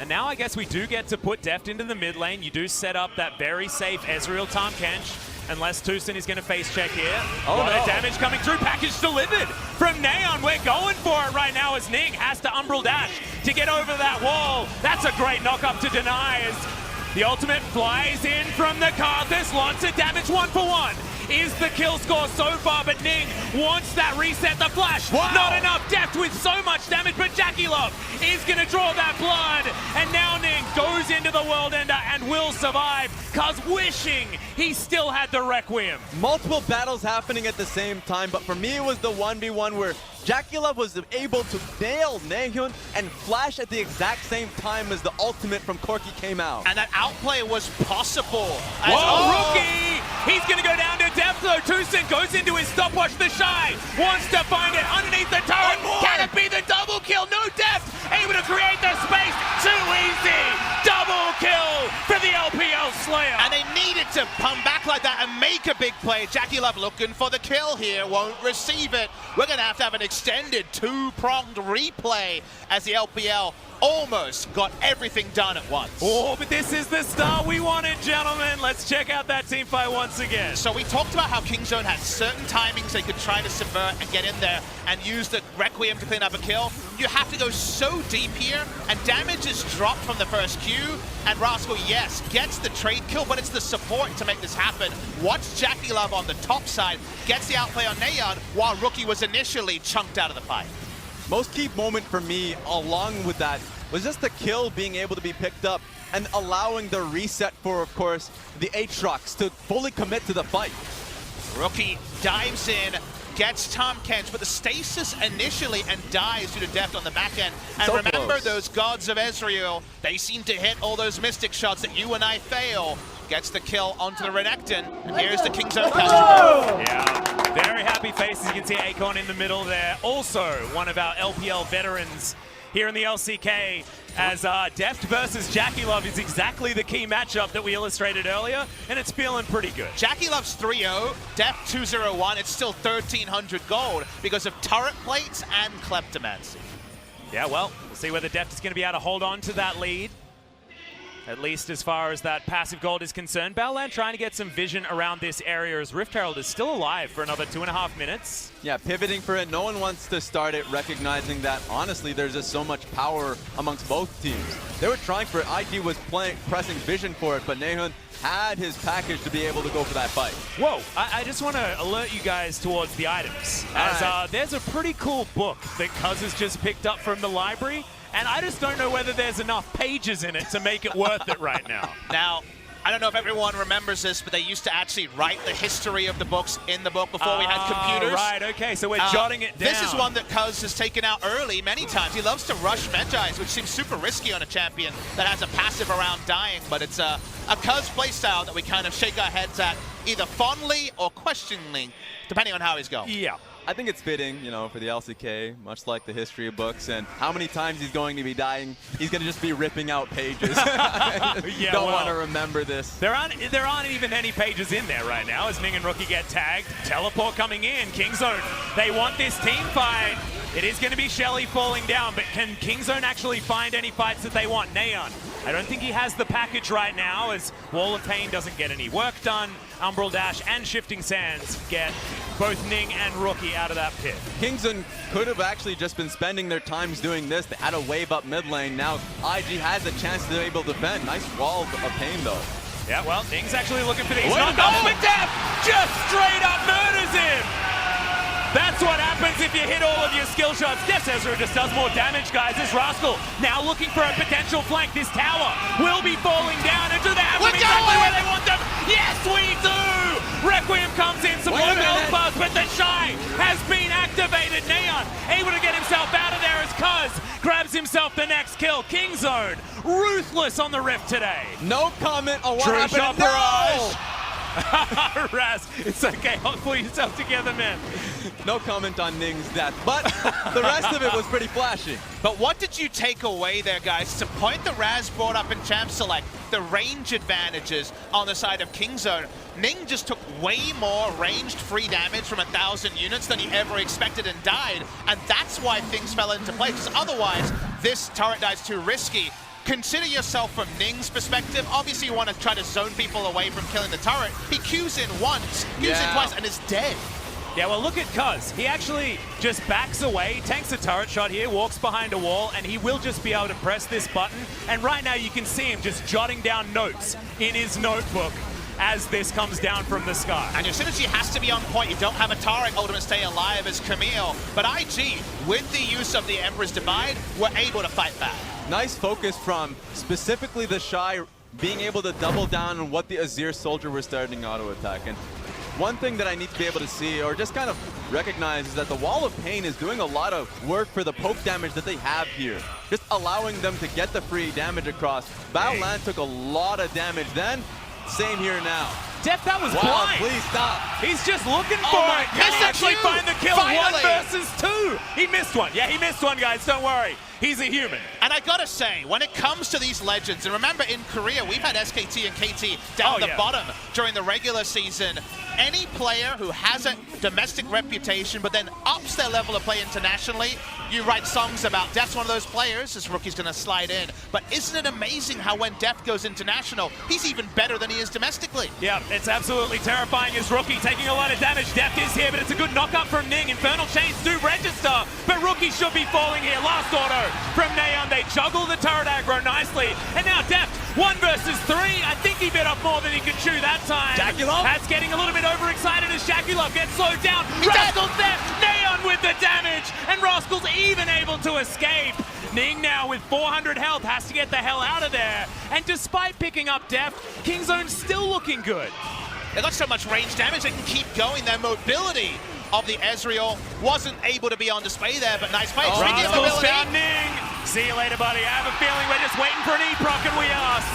Speaker 1: And now I guess we do get to put Deft into the mid lane. You do set up that very safe Ezreal Tahm Kench, unless Tucson is going to face check here. A lot of damage coming through. Package delivered from Neon. We're going for it right now as Ning has to Umbral Dash to get over that wall. That's a great knock up to deny as the ultimate flies in from the Karthus. Lots of damage, 1 for 1. Is the kill score so far, but Ning wants that reset. The flash, not enough. Deft with so much damage, but Jackie Love is going to draw that blood. And now Ning goes into the World Ender and will survive, cause wishing he still had the Requiem.
Speaker 3: Multiple battles happening at the same time, but for me it was the 1v1 where Jackie Love was able to nail Naehyun and flash at the exact same time as the ultimate from Corki came out.
Speaker 2: And that outplay was possible.
Speaker 1: Rookie! He's going to go down to Deft though. Tucson goes into his stopwatch. The Shy wants to find it underneath the turret. Can it be the double kill? No, Deft able to create the space. Too easy. Double kill for the LPL Slayer.
Speaker 2: And they needed to come back like that and make a big play. Jackie Love looking for the kill here, won't receive it. We're going to have an extended 2-pronged replay as the LPL almost got everything done at once.
Speaker 1: Oh, but this is the start we wanted, gentlemen. Let's check out that team fight once again.
Speaker 2: So we talked about how Kingzone had certain timings they could try to subvert and get in there and use the Requiem to clean up a kill. You have to go so deep here, and damage is dropped from the first Q, and Rascal, yes, gets the trade kill, but it's the support to make this happen. Watch Jackie Love on the top side, gets the outplay on Neon, while Rookie was initially chunked out of the fight.
Speaker 3: Most key moment for me along with that was just the kill being able to be picked up and allowing the reset for, of course, the Aatrox to fully commit to the fight.
Speaker 2: Rookie dives in, gets Tahm Kench, but the stasis initially and dies due to Deft on the back end. And
Speaker 3: So
Speaker 2: remember
Speaker 3: close.
Speaker 2: those gods of Ezreal, they seem to hit all those mystic shots that you and I fail. Gets the kill onto the Renekton, and here's the Kingzone customer.
Speaker 1: Yeah, very happy faces. You can see Akon in the middle there. Also, one of our LPL veterans here in the LCK, as Deft versus Jackie Love is exactly the key matchup that we illustrated earlier, and it's feeling pretty good.
Speaker 2: Jackie Love's 3-0, Deft 2-0-1. It's still 1,300 gold because of turret plates and kleptomancy.
Speaker 1: Yeah, well, we'll see whether Deft is going to be able to hold on to that lead, at least as far as that passive gold is concerned. Battleland trying to get some vision around this area as Rift Herald is still alive for another 2.5 minutes.
Speaker 3: Yeah, pivoting for it. No one wants to start it, recognizing that, honestly, there's just so much power amongst both teams. They were trying for it. IG was pressing vision for it, but Naehyun had his package to be able to go for that fight.
Speaker 1: Whoa, I just want to alert you guys towards the items. As there's a pretty cool book that Cuz has just picked up from the library, and I just don't know whether there's enough pages in it to make it worth it right now.
Speaker 2: Now, I don't know if everyone remembers this, but they used to actually write the history of the books in the book before we had computers.
Speaker 1: Right, okay, so we're jotting it down.
Speaker 2: This is one that Cuz has taken out early many times. He loves to rush Medjais, which seems super risky on a champion that has a passive around dying, but it's a Cuz playstyle that we kind of shake our heads at, either fondly or questioningly, depending on how he's going.
Speaker 1: Yeah.
Speaker 3: I think it's fitting, you know, for the LCK, much like the history books, and how many times he's going to be dying. He's going to just be ripping out pages.
Speaker 1: Yeah,
Speaker 3: Don't
Speaker 1: well,
Speaker 3: want to remember this.
Speaker 1: There aren't even any pages in there right now as Ning and Rookie get tagged. Teleport coming in. Kingzone, they want this team fight. It is going to be Shelly falling down, but can Kingzone actually find any fights that they want? Neon, I don't think he has the package right now as Wall of Pain doesn't get any work done. Umbral Dash and Shifting Sands get both Ning and Rookie out of that pit.
Speaker 3: Kingzone could have actually just been spending their times doing this. They had a wave up mid lane. Now IG has a chance to be able to defend. Nice wall of pain though.
Speaker 1: Yeah, well, Ning's actually looking for these.
Speaker 3: Way to
Speaker 1: Knock
Speaker 3: go!
Speaker 1: off with Def! Just straight up murders him! That's what happens if you hit all of your skill shots. Def Ezra just does more damage, guys. This Rascal now looking for a potential flank. This tower will be falling down. And do they have them exactly where they want them? Yes, we do! Requiem comes in, some more health bars, but the Shy has been activated. Neon able to get himself out of there as Cuz grabs himself the next kill. Kingzone, ruthless on the Rift today.
Speaker 3: No comment on what
Speaker 1: True
Speaker 3: happened.
Speaker 1: shot
Speaker 3: No!
Speaker 1: barrage. Raz, it's okay. I'll pull yourself together, man.
Speaker 3: No comment on Ning's death, but the rest of it was pretty flashy.
Speaker 2: But what did you take away there, guys? It's a point that Raz brought up in Champ Select, the range advantages on the side of Kingzone. Ning just took way more ranged free damage from 1,000 units than he ever expected and died, and that's why things fell into place, because otherwise this turret die's too risky. Consider yourself from Ning's perspective. Obviously you want to try to zone people away from killing the turret. He Qs in once, Qs in twice, and is dead.
Speaker 1: Yeah, well, look at Cuz. He actually just backs away, tanks a turret shot here, walks behind a wall, and he will just be able to press this button. And right now you can see him just jotting down notes in his notebook as this comes down from the sky.
Speaker 2: And as soon as he has to be on point, you don't have a Taric ultimate stay alive as Camille. But IG, with the use of the Emperor's Divide, were able to fight back.
Speaker 3: Nice focus from specifically the Shy being able to double down on what the Azir Soldier were starting auto attack. And one thing that I need to be able to see or just kind of recognize is that the Wall of Pain is doing a lot of work for the poke damage that they have here. Just allowing them to get the free damage across. Battleland took a lot of damage then. Same here now.
Speaker 1: Def, that was
Speaker 3: Wow,
Speaker 1: blind.
Speaker 3: please stop.
Speaker 1: He's just looking for
Speaker 2: my
Speaker 1: it. Can he
Speaker 2: God,
Speaker 1: actually
Speaker 2: you!
Speaker 1: find the kill?
Speaker 2: Finally!
Speaker 1: 1 versus 2. He missed one. Yeah, he missed one, guys. Don't worry. He's a human.
Speaker 2: And I gotta say, when it comes to these legends, and remember in Korea, we've had SKT and KT down the bottom during the regular season. Any player who has a domestic reputation, but then ups their level of play internationally, you write songs about. Def's one of those players. This rookie's gonna slide in. But isn't it amazing how when Def goes international, he's even better than he is domestically?
Speaker 1: Yeah, it's absolutely terrifying as Rookie taking a lot of damage. Def is here, but it's a good knock-up from Ning. Infernal Chains do register, but Rookie should be falling here. Last auto from Neon. They juggle the turret aggro nicely. And now Def, 1 versus 3. I think he bit off more than he could chew that time.
Speaker 2: Jaculov?
Speaker 1: That's getting a little bit overexcited as Jaculov gets slowed down. Rascal's there. Neon with the damage. And Rascal's even able to escape. Ning now with 400 health has to get the hell out of there. And despite picking up Def, Kingzone's still looking good.
Speaker 2: They got so much range damage, they can keep going. Their mobility of the Ezreal wasn't able to be on display there, but nice play. Speaking of
Speaker 1: Rascal's
Speaker 2: mobility,
Speaker 1: found Ning. See you later, buddy. I have a feeling we're just waiting for an E-proc and we ask.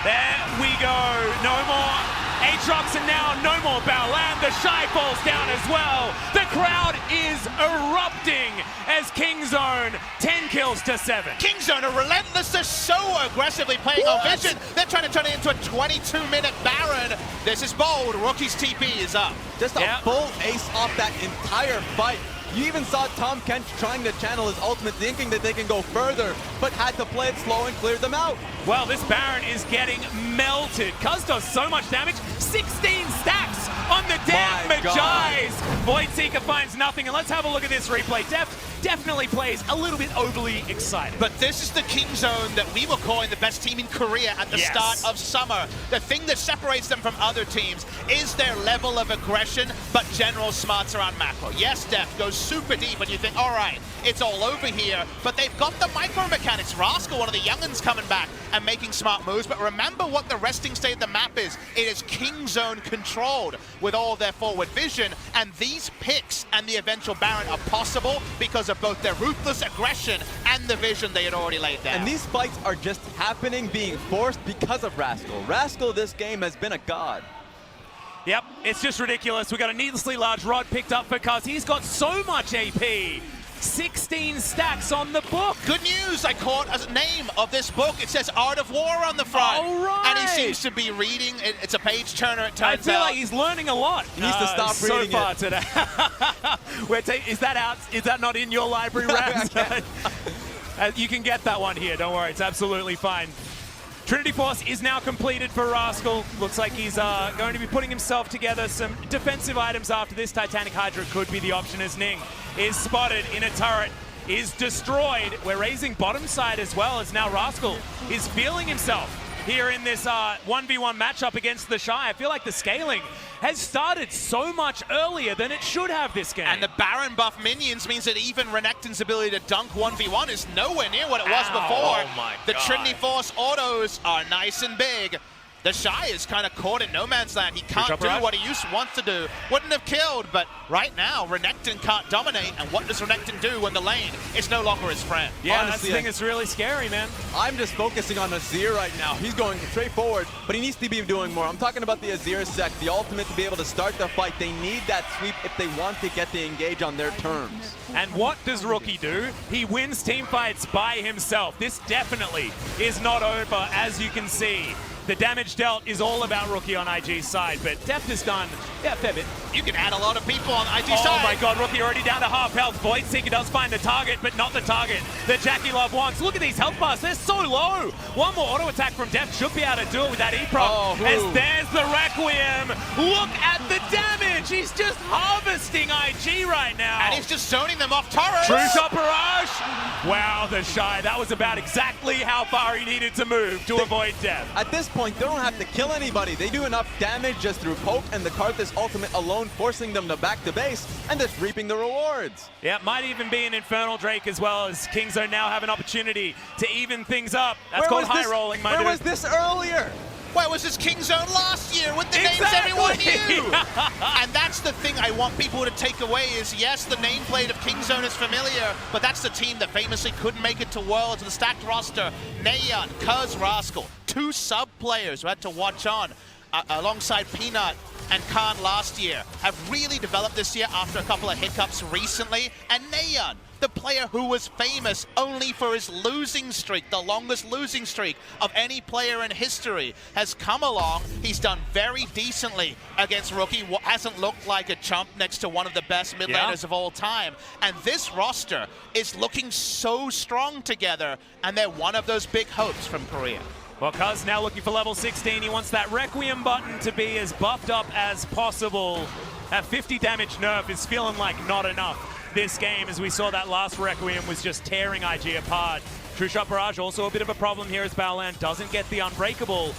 Speaker 1: There we go. No more Aatrox and now no more Battleland. The Shy falls down as well. The crowd is erupting as Kingzone 10 kills to 7.
Speaker 2: Kingzone are relentless. They're so aggressively playing on Vision. They're trying to turn it into a 22-minute Baron. This is bold. Rookie's TP is up.
Speaker 3: Just a full ace off that entire fight. You even saw Tom Kent trying to channel his ultimate, thinking that they can go further, but had to play it slow and clear them out.
Speaker 1: Well, this Baron is getting melted. Cuz does so much damage. 16 stacks on the damn Magi's. Voidseeker finds nothing, and let's have a look at this replay. Def definitely plays a little bit overly excited.
Speaker 2: But this is the Kingzone that we were calling the best team in Korea at the start of summer. The thing that separates them from other teams is their level of aggression, but general smarts around macro. Yes, Def goes super deep, and you think, all right, it's all over here, but they've got the micro mechanics. Rascal, one of the young'uns, coming back and making smart moves, but remember what the resting state of the map is. It is Kingzone controlled with all their forward vision, and these picks and the eventual Baron are possible because of both their ruthless aggression and the vision they had already laid down.
Speaker 3: And these fights are just happening, being forced because of Rascal. Rascal this game has been a god.
Speaker 1: Yep, it's just ridiculous. We got a needlessly large rod picked up for Cuz. He's got so much AP. 16 stacks on the book.
Speaker 2: Good news, I caught a name of this book. It says Art of War on the front.
Speaker 1: All right.
Speaker 2: And he seems to be reading. It's a page turner, it turns out.
Speaker 1: I feel like he's learning a lot.
Speaker 3: He needs to stop reading
Speaker 1: so far
Speaker 3: it.
Speaker 1: today. Is that out? Is that not in your library, Rams? You can get that one here. Don't worry, it's absolutely fine. Trinity Force is now completed for Rascal. Looks like he's going to be putting himself together some defensive items after this. Titanic Hydra could be the option as Ning is spotted in a turret, is destroyed. We're raising bottom side as well, as now Rascal is feeling himself here in this 1v1 matchup against the Shy. I feel like the scaling has started so much earlier than it should have this game.
Speaker 2: And the Baron buff minions means that even Renekton's ability to dunk 1v1 is nowhere near what it was before.
Speaker 1: Oh my
Speaker 2: the
Speaker 1: God.
Speaker 2: Trinity Force autos are nice and big. The Shy is kind of caught in no man's land. He can't do what he wants to do. Wouldn't have killed, but right now, Renekton can't dominate. And what does Renekton do when the lane is no longer his friend?
Speaker 1: Yeah,
Speaker 3: Honestly,
Speaker 1: that's the thing that's really scary, man.
Speaker 3: I'm just focusing on Azir right now. He's going straight forward, but he needs to be doing more. I'm talking about the Azir sec, the ultimate to be able to start the fight. They need that sweep if they want to get the engage on their terms.
Speaker 1: And what does Rookie do? He wins team fights by himself. This definitely is not over, as you can see. The damage dealt is all about Rookie on IG's side, but Deft has done, a fair bit.
Speaker 2: You can add a lot of people on IG's
Speaker 1: Oh
Speaker 2: side.
Speaker 1: my God, Rookie already down to half health. Void Seeker does find the target, but not the target that Jackie Love wants. Look at these health bars, they're so low. One more auto attack from Deft should be able to do it with that E-Prop. As there's the Requiem. Look at the damage. He's just harvesting IG right now.
Speaker 2: And he's just zoning them off turrets.
Speaker 1: True shot barrage. Wow, the Shy. That was about exactly how far he needed to move to avoid death.
Speaker 3: At this point, they don't have to kill anybody. They do enough damage just through poke and the Karthus ultimate alone, forcing them to back to base and just reaping the rewards.
Speaker 1: Yeah, might even be an Infernal Drake as well, as Kingzone now have an opportunity to even things up. That's called high rolling, my dude.
Speaker 3: Where was this earlier?
Speaker 2: Where was this King Zone last year with the names
Speaker 1: Exactly.
Speaker 2: everyone knew? And that's the thing I want people to take away is, yes, the nameplate of King Zone is familiar, but that's the team that famously couldn't make it to Worlds. The stacked roster, Nayan, Cuz, Rascal, two sub-players who had to watch on alongside Peanut and Khan last year, have really developed this year after a couple of hiccups recently. And Nayan, the player who was famous only for his losing streak, the longest losing streak of any player in history, has come along. He's done very decently against Rookie. Hasn't looked like a chump next to one of the best mid laners of all time. And this roster is looking so strong together, and they're one of those big hopes from Korea.
Speaker 1: Well, Cuz now looking for level 16. He wants that Requiem button to be as buffed up as possible. That 50 damage nerf is feeling like not enough this game, as we saw that last Requiem was just tearing IG apart. True Shot Barrage also a bit of a problem here as Baolan doesn't get the Unbreakable.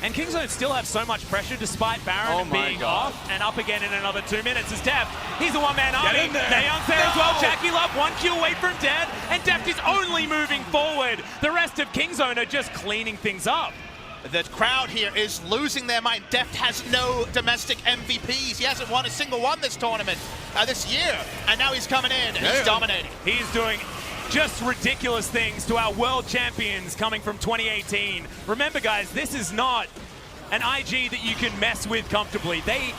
Speaker 1: And Kingzone still have so much pressure despite Baron being off and up again in another 2 minutes as Deft. He's a one-man army. Nayeon's there as well. Jackie Love 1 kill away from dead, and Deft is only moving forward. The rest of Kingzone are just cleaning things up.
Speaker 2: The crowd here is losing their mind. Deft has no domestic MVPs. He hasn't won a single one this tournament, this year. And now he's coming in and he's dominating.
Speaker 1: He's doing just ridiculous things to our world champions coming from 2018. Remember, guys, this is not an IG that you can mess with comfortably. They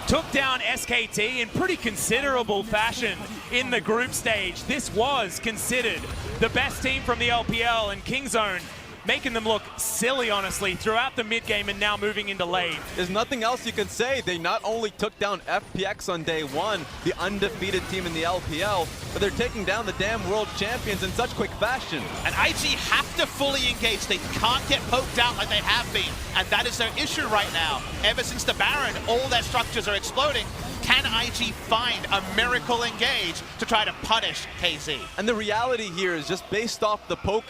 Speaker 1: took down SKT in pretty considerable fashion in the group stage. This was considered the best team from the LPL, and Kingzone making them look silly, honestly, throughout the mid game and now moving into late.
Speaker 3: There's nothing else you can say. They not only took down FPX on day one, the undefeated team in the LPL, but they're taking down the damn world champions in such quick fashion.
Speaker 2: And IG have to fully engage. They can't get poked out like they have been. And that is their issue right now. Ever since the Baron, all their structures are exploding. Can IG find a miracle engage to try to punish KZ?
Speaker 3: And the reality here is just based off the poke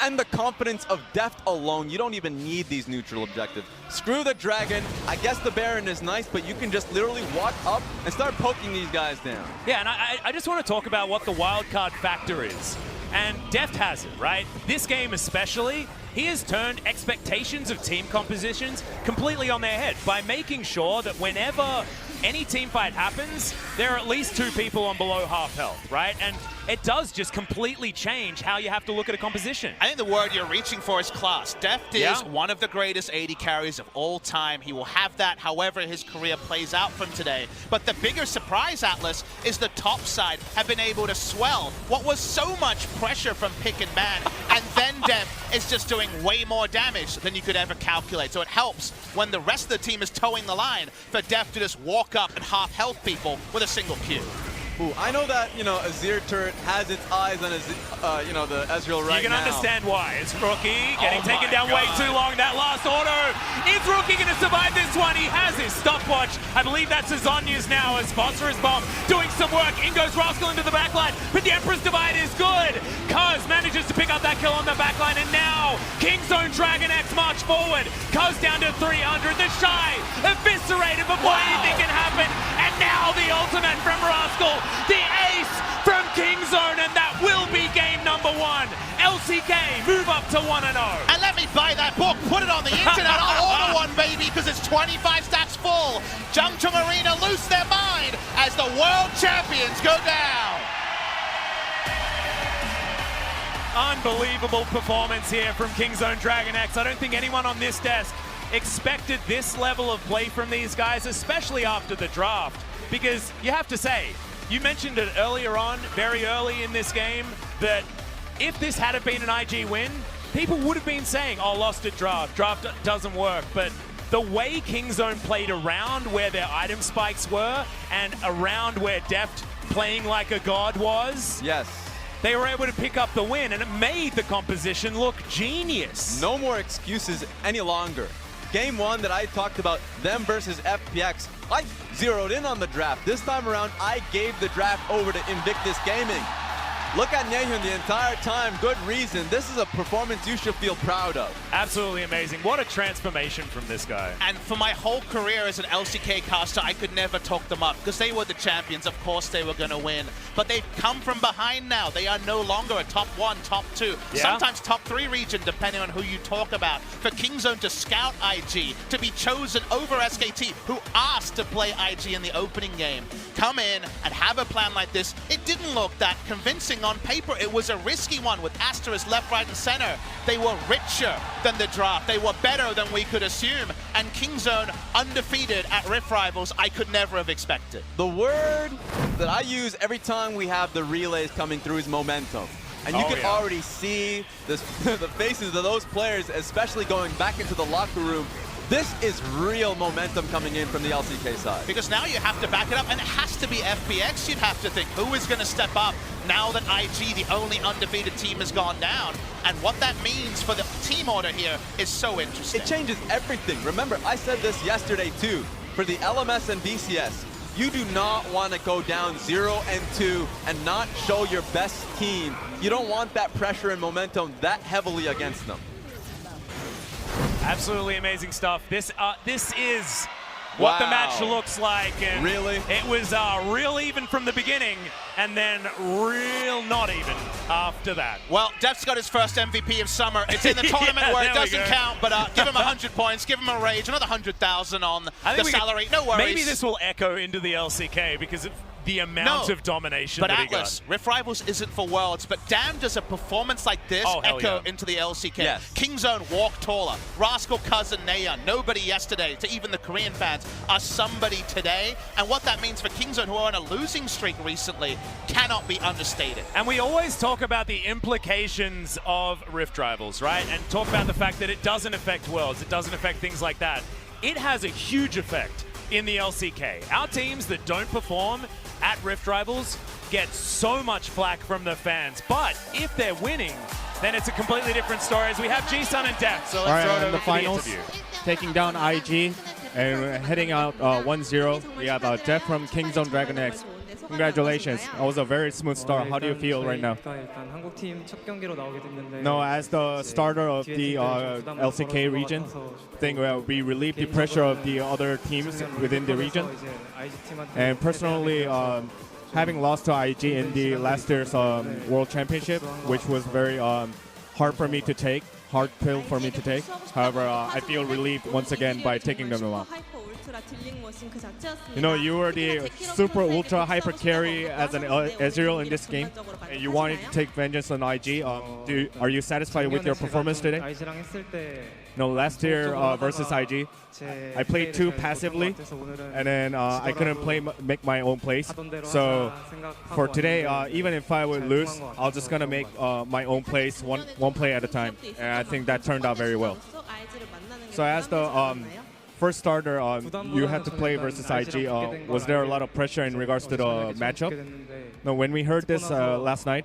Speaker 3: and the confidence of Deft alone, you don't even need these neutral objectives. Screw the Dragon. I guess the Baron is nice, but you can just literally walk up and start poking these guys down.
Speaker 1: Yeah, and I just want to talk about what the wildcard factor is. And Deft has it, right? This game especially, he has turned expectations of team compositions completely on their head by making sure that whenever any team fight happens, there are at least 2 people on below half health, right? And it does just completely change how you have to look at a composition.
Speaker 2: I think the word you're reaching for is class. Deft is one of the greatest AD carries of all time. He will have that however his career plays out from today. But the bigger surprise, Atlas, is the top side have been able to swell what was so much pressure from pick and ban, and then Deft is just doing way more damage than you could ever calculate. So it helps when the rest of the team is towing the line for Deft to just walk up and half health people with a single Q.
Speaker 3: Ooh, I know that, Azir turret has its eyes on, the Ezreal right now.
Speaker 1: You can understand why. It's Rookie getting taken down
Speaker 3: God.
Speaker 1: way too long. That last auto. Is Rookie going to survive this one? He has his stopwatch. I believe that's Azonya's now as Phosphorus Bomb doing some work. In goes Rascal into the backline, but the Emperor's Divide is good. Kuz manages to pick up that kill on the backline, and now KingZone DragonX march forward. Kuz down to 300. The Shy eviscerated before anything can happen, and now the ultimate from Rascal. The ace from KingZone, and that will be game number 1. LCK move up to 1-0.
Speaker 2: And let me buy that book, put it on the internet. I'll order one, baby, because it's 25 stacks full. Jungchung Arena lose their mind as the world champions go down.
Speaker 1: Unbelievable performance here from KingZone DragonX. I don't think anyone on this desk expected this level of play from these guys, especially after the draft, because you have to say, you mentioned it earlier on, very early in this game, that if this had been an IG win, people would have been saying, oh, lost at draft, draft doesn't work. But the way KingZone played around where their item spikes were and around where Deft playing like a god was, they were able to pick up the win, and it made the composition look genius.
Speaker 3: No more excuses any longer. Game 1 that I talked about, them versus FPX, I zeroed in on the draft. This time around, I gave the draft over to Invictus Gaming. Look at Naehyun the entire time. Good reason. This is a performance you should feel proud of.
Speaker 1: Absolutely amazing. What a transformation from this guy.
Speaker 2: And for my whole career as an LCK caster, I could never talk them up because they were the champions. Of course they were going to win. But they've come from behind now. They are no longer a top 1, top 2, sometimes top 3 region, depending on who you talk about. For KingZone to scout IG, to be chosen over SKT, who asked to play IG in the opening game, come in and have a plan like this, it didn't look that convincing on paper. It was a risky one with Asterisk left, right, and center. They were richer than the draft. They were better than we could assume. And KingZone undefeated at Rift Rivals, I could never have expected.
Speaker 3: The word that I use every time we have the relays coming through is momentum. And you can already see this, the faces of those players, especially going back into the locker room. This is real momentum coming in from the LCK side.
Speaker 2: Because now you have to back it up, and it has to be FPX, you'd have to think. Who is going to step up now that IG, the only undefeated team, has gone down? And what that means for the team order here is so interesting.
Speaker 3: It changes everything. Remember, I said this yesterday too. For the LMS and BCS, you do not want to go down 0-2 and not show your best team. You don't want that pressure and momentum that heavily against them.
Speaker 1: Absolutely amazing stuff. This is what the match looks like. And
Speaker 3: really?
Speaker 1: It was real even from the beginning, and then real not even after that.
Speaker 2: Well, Deft's got his first MVP of summer. It's in the tournament where it doesn't count, but give him 100 points, give him a rage, another 100,000 on the salary. No worries.
Speaker 1: Maybe this will echo into the LCK because of the amount of domination that he got.
Speaker 2: But Atlas, Rift Rivals isn't for Worlds, but damn does a performance like this echo into the LCK.
Speaker 3: Yes.
Speaker 2: KingZone walk taller. Rascal, Cousin, Naehyun, nobody yesterday, to even the Korean fans, are somebody today. And what that means for KingZone, who are on a losing streak recently, cannot be understated.
Speaker 1: And we always talk about the implications of Rift Rivals, right? And talk about the fact that it doesn't affect Worlds, it doesn't affect things like that. It has a huge effect in the LCK. Our teams that don't perform at Rift Rivals get so much flack from the fans, but if they're winning, then it's a completely different story, as we have G-Sun and Deft. So let's throw it over
Speaker 6: the
Speaker 1: to
Speaker 6: finals,
Speaker 1: the interview.
Speaker 6: taking down IG and heading out 1-0. We have Deft from KingZone DragonX. Congratulations. It was a very smooth start. How do you feel right now? No, as the starter of the LCK region, I think we relieved the pressure of the other teams within the region. And personally, having lost to IG in the last year's World Championship, which was very hard for me to take, hard pill for me to take. However, I feel relieved once again by taking them along. You know, you were the super ultra hyper carry as an Ezreal in this game, and you wanted to take vengeance on IG. Are you satisfied with your performance today? No, last year versus IG, I played too passively, and then I couldn't make my own plays. So for today, even if I would lose, I'm just gonna make my own plays, one play at a time, and I think that turned out very well. So as the first starter, you had to play versus IG. Was there a lot of pressure in regards to the matchup? No, when we heard this last night,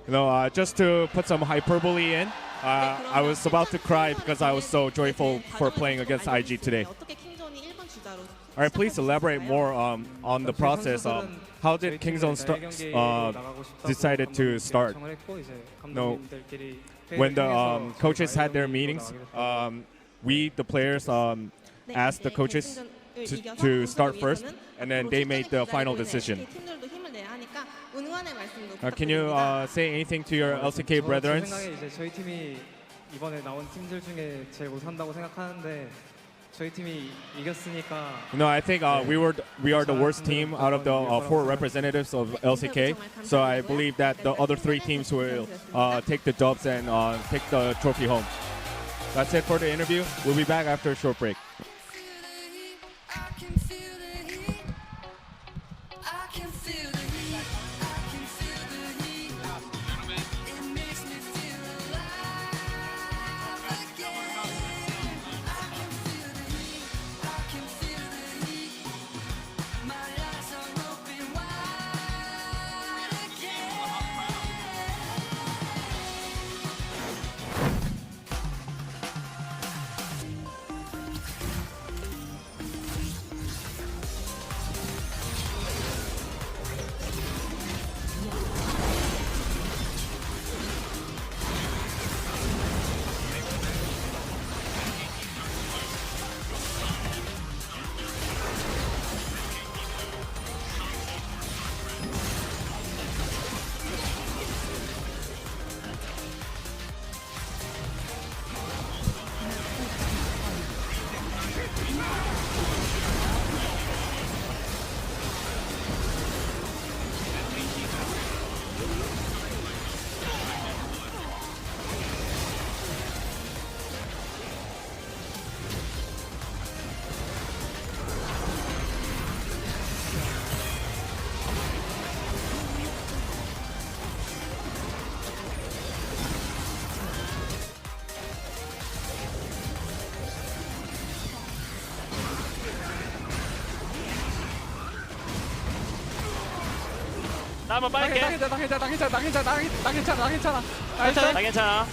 Speaker 6: you know, just to put some hyperbole in, I was about to cry because I was so joyful for playing against IG today. All right, please elaborate more on the process. How did Kingzone decided to start? No, when the coaches had their meetings, we, the players, asked the coaches to start first, and then they made the final decision. Can you say anything to your LCK brethren? No, I think we are the worst team out of the 4 representatives of LCK. So I believe that the other 3 teams will take the dubs and take the trophy home. That's it for the interview. We'll be back after a short break.
Speaker 7: 나 한번 빨게.
Speaker 8: 나 괜찮아.
Speaker 7: 나 괜찮아.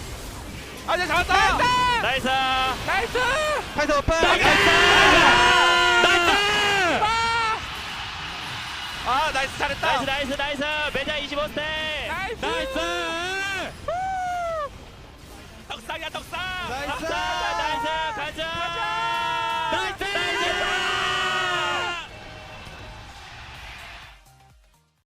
Speaker 8: 아, 이제 잡았다.
Speaker 7: 나이스.
Speaker 8: 나이스.
Speaker 3: 파이터 오픈!
Speaker 8: 아, 나이스 잘했다.
Speaker 7: 나이스. 매자 25스택.
Speaker 8: 나이스.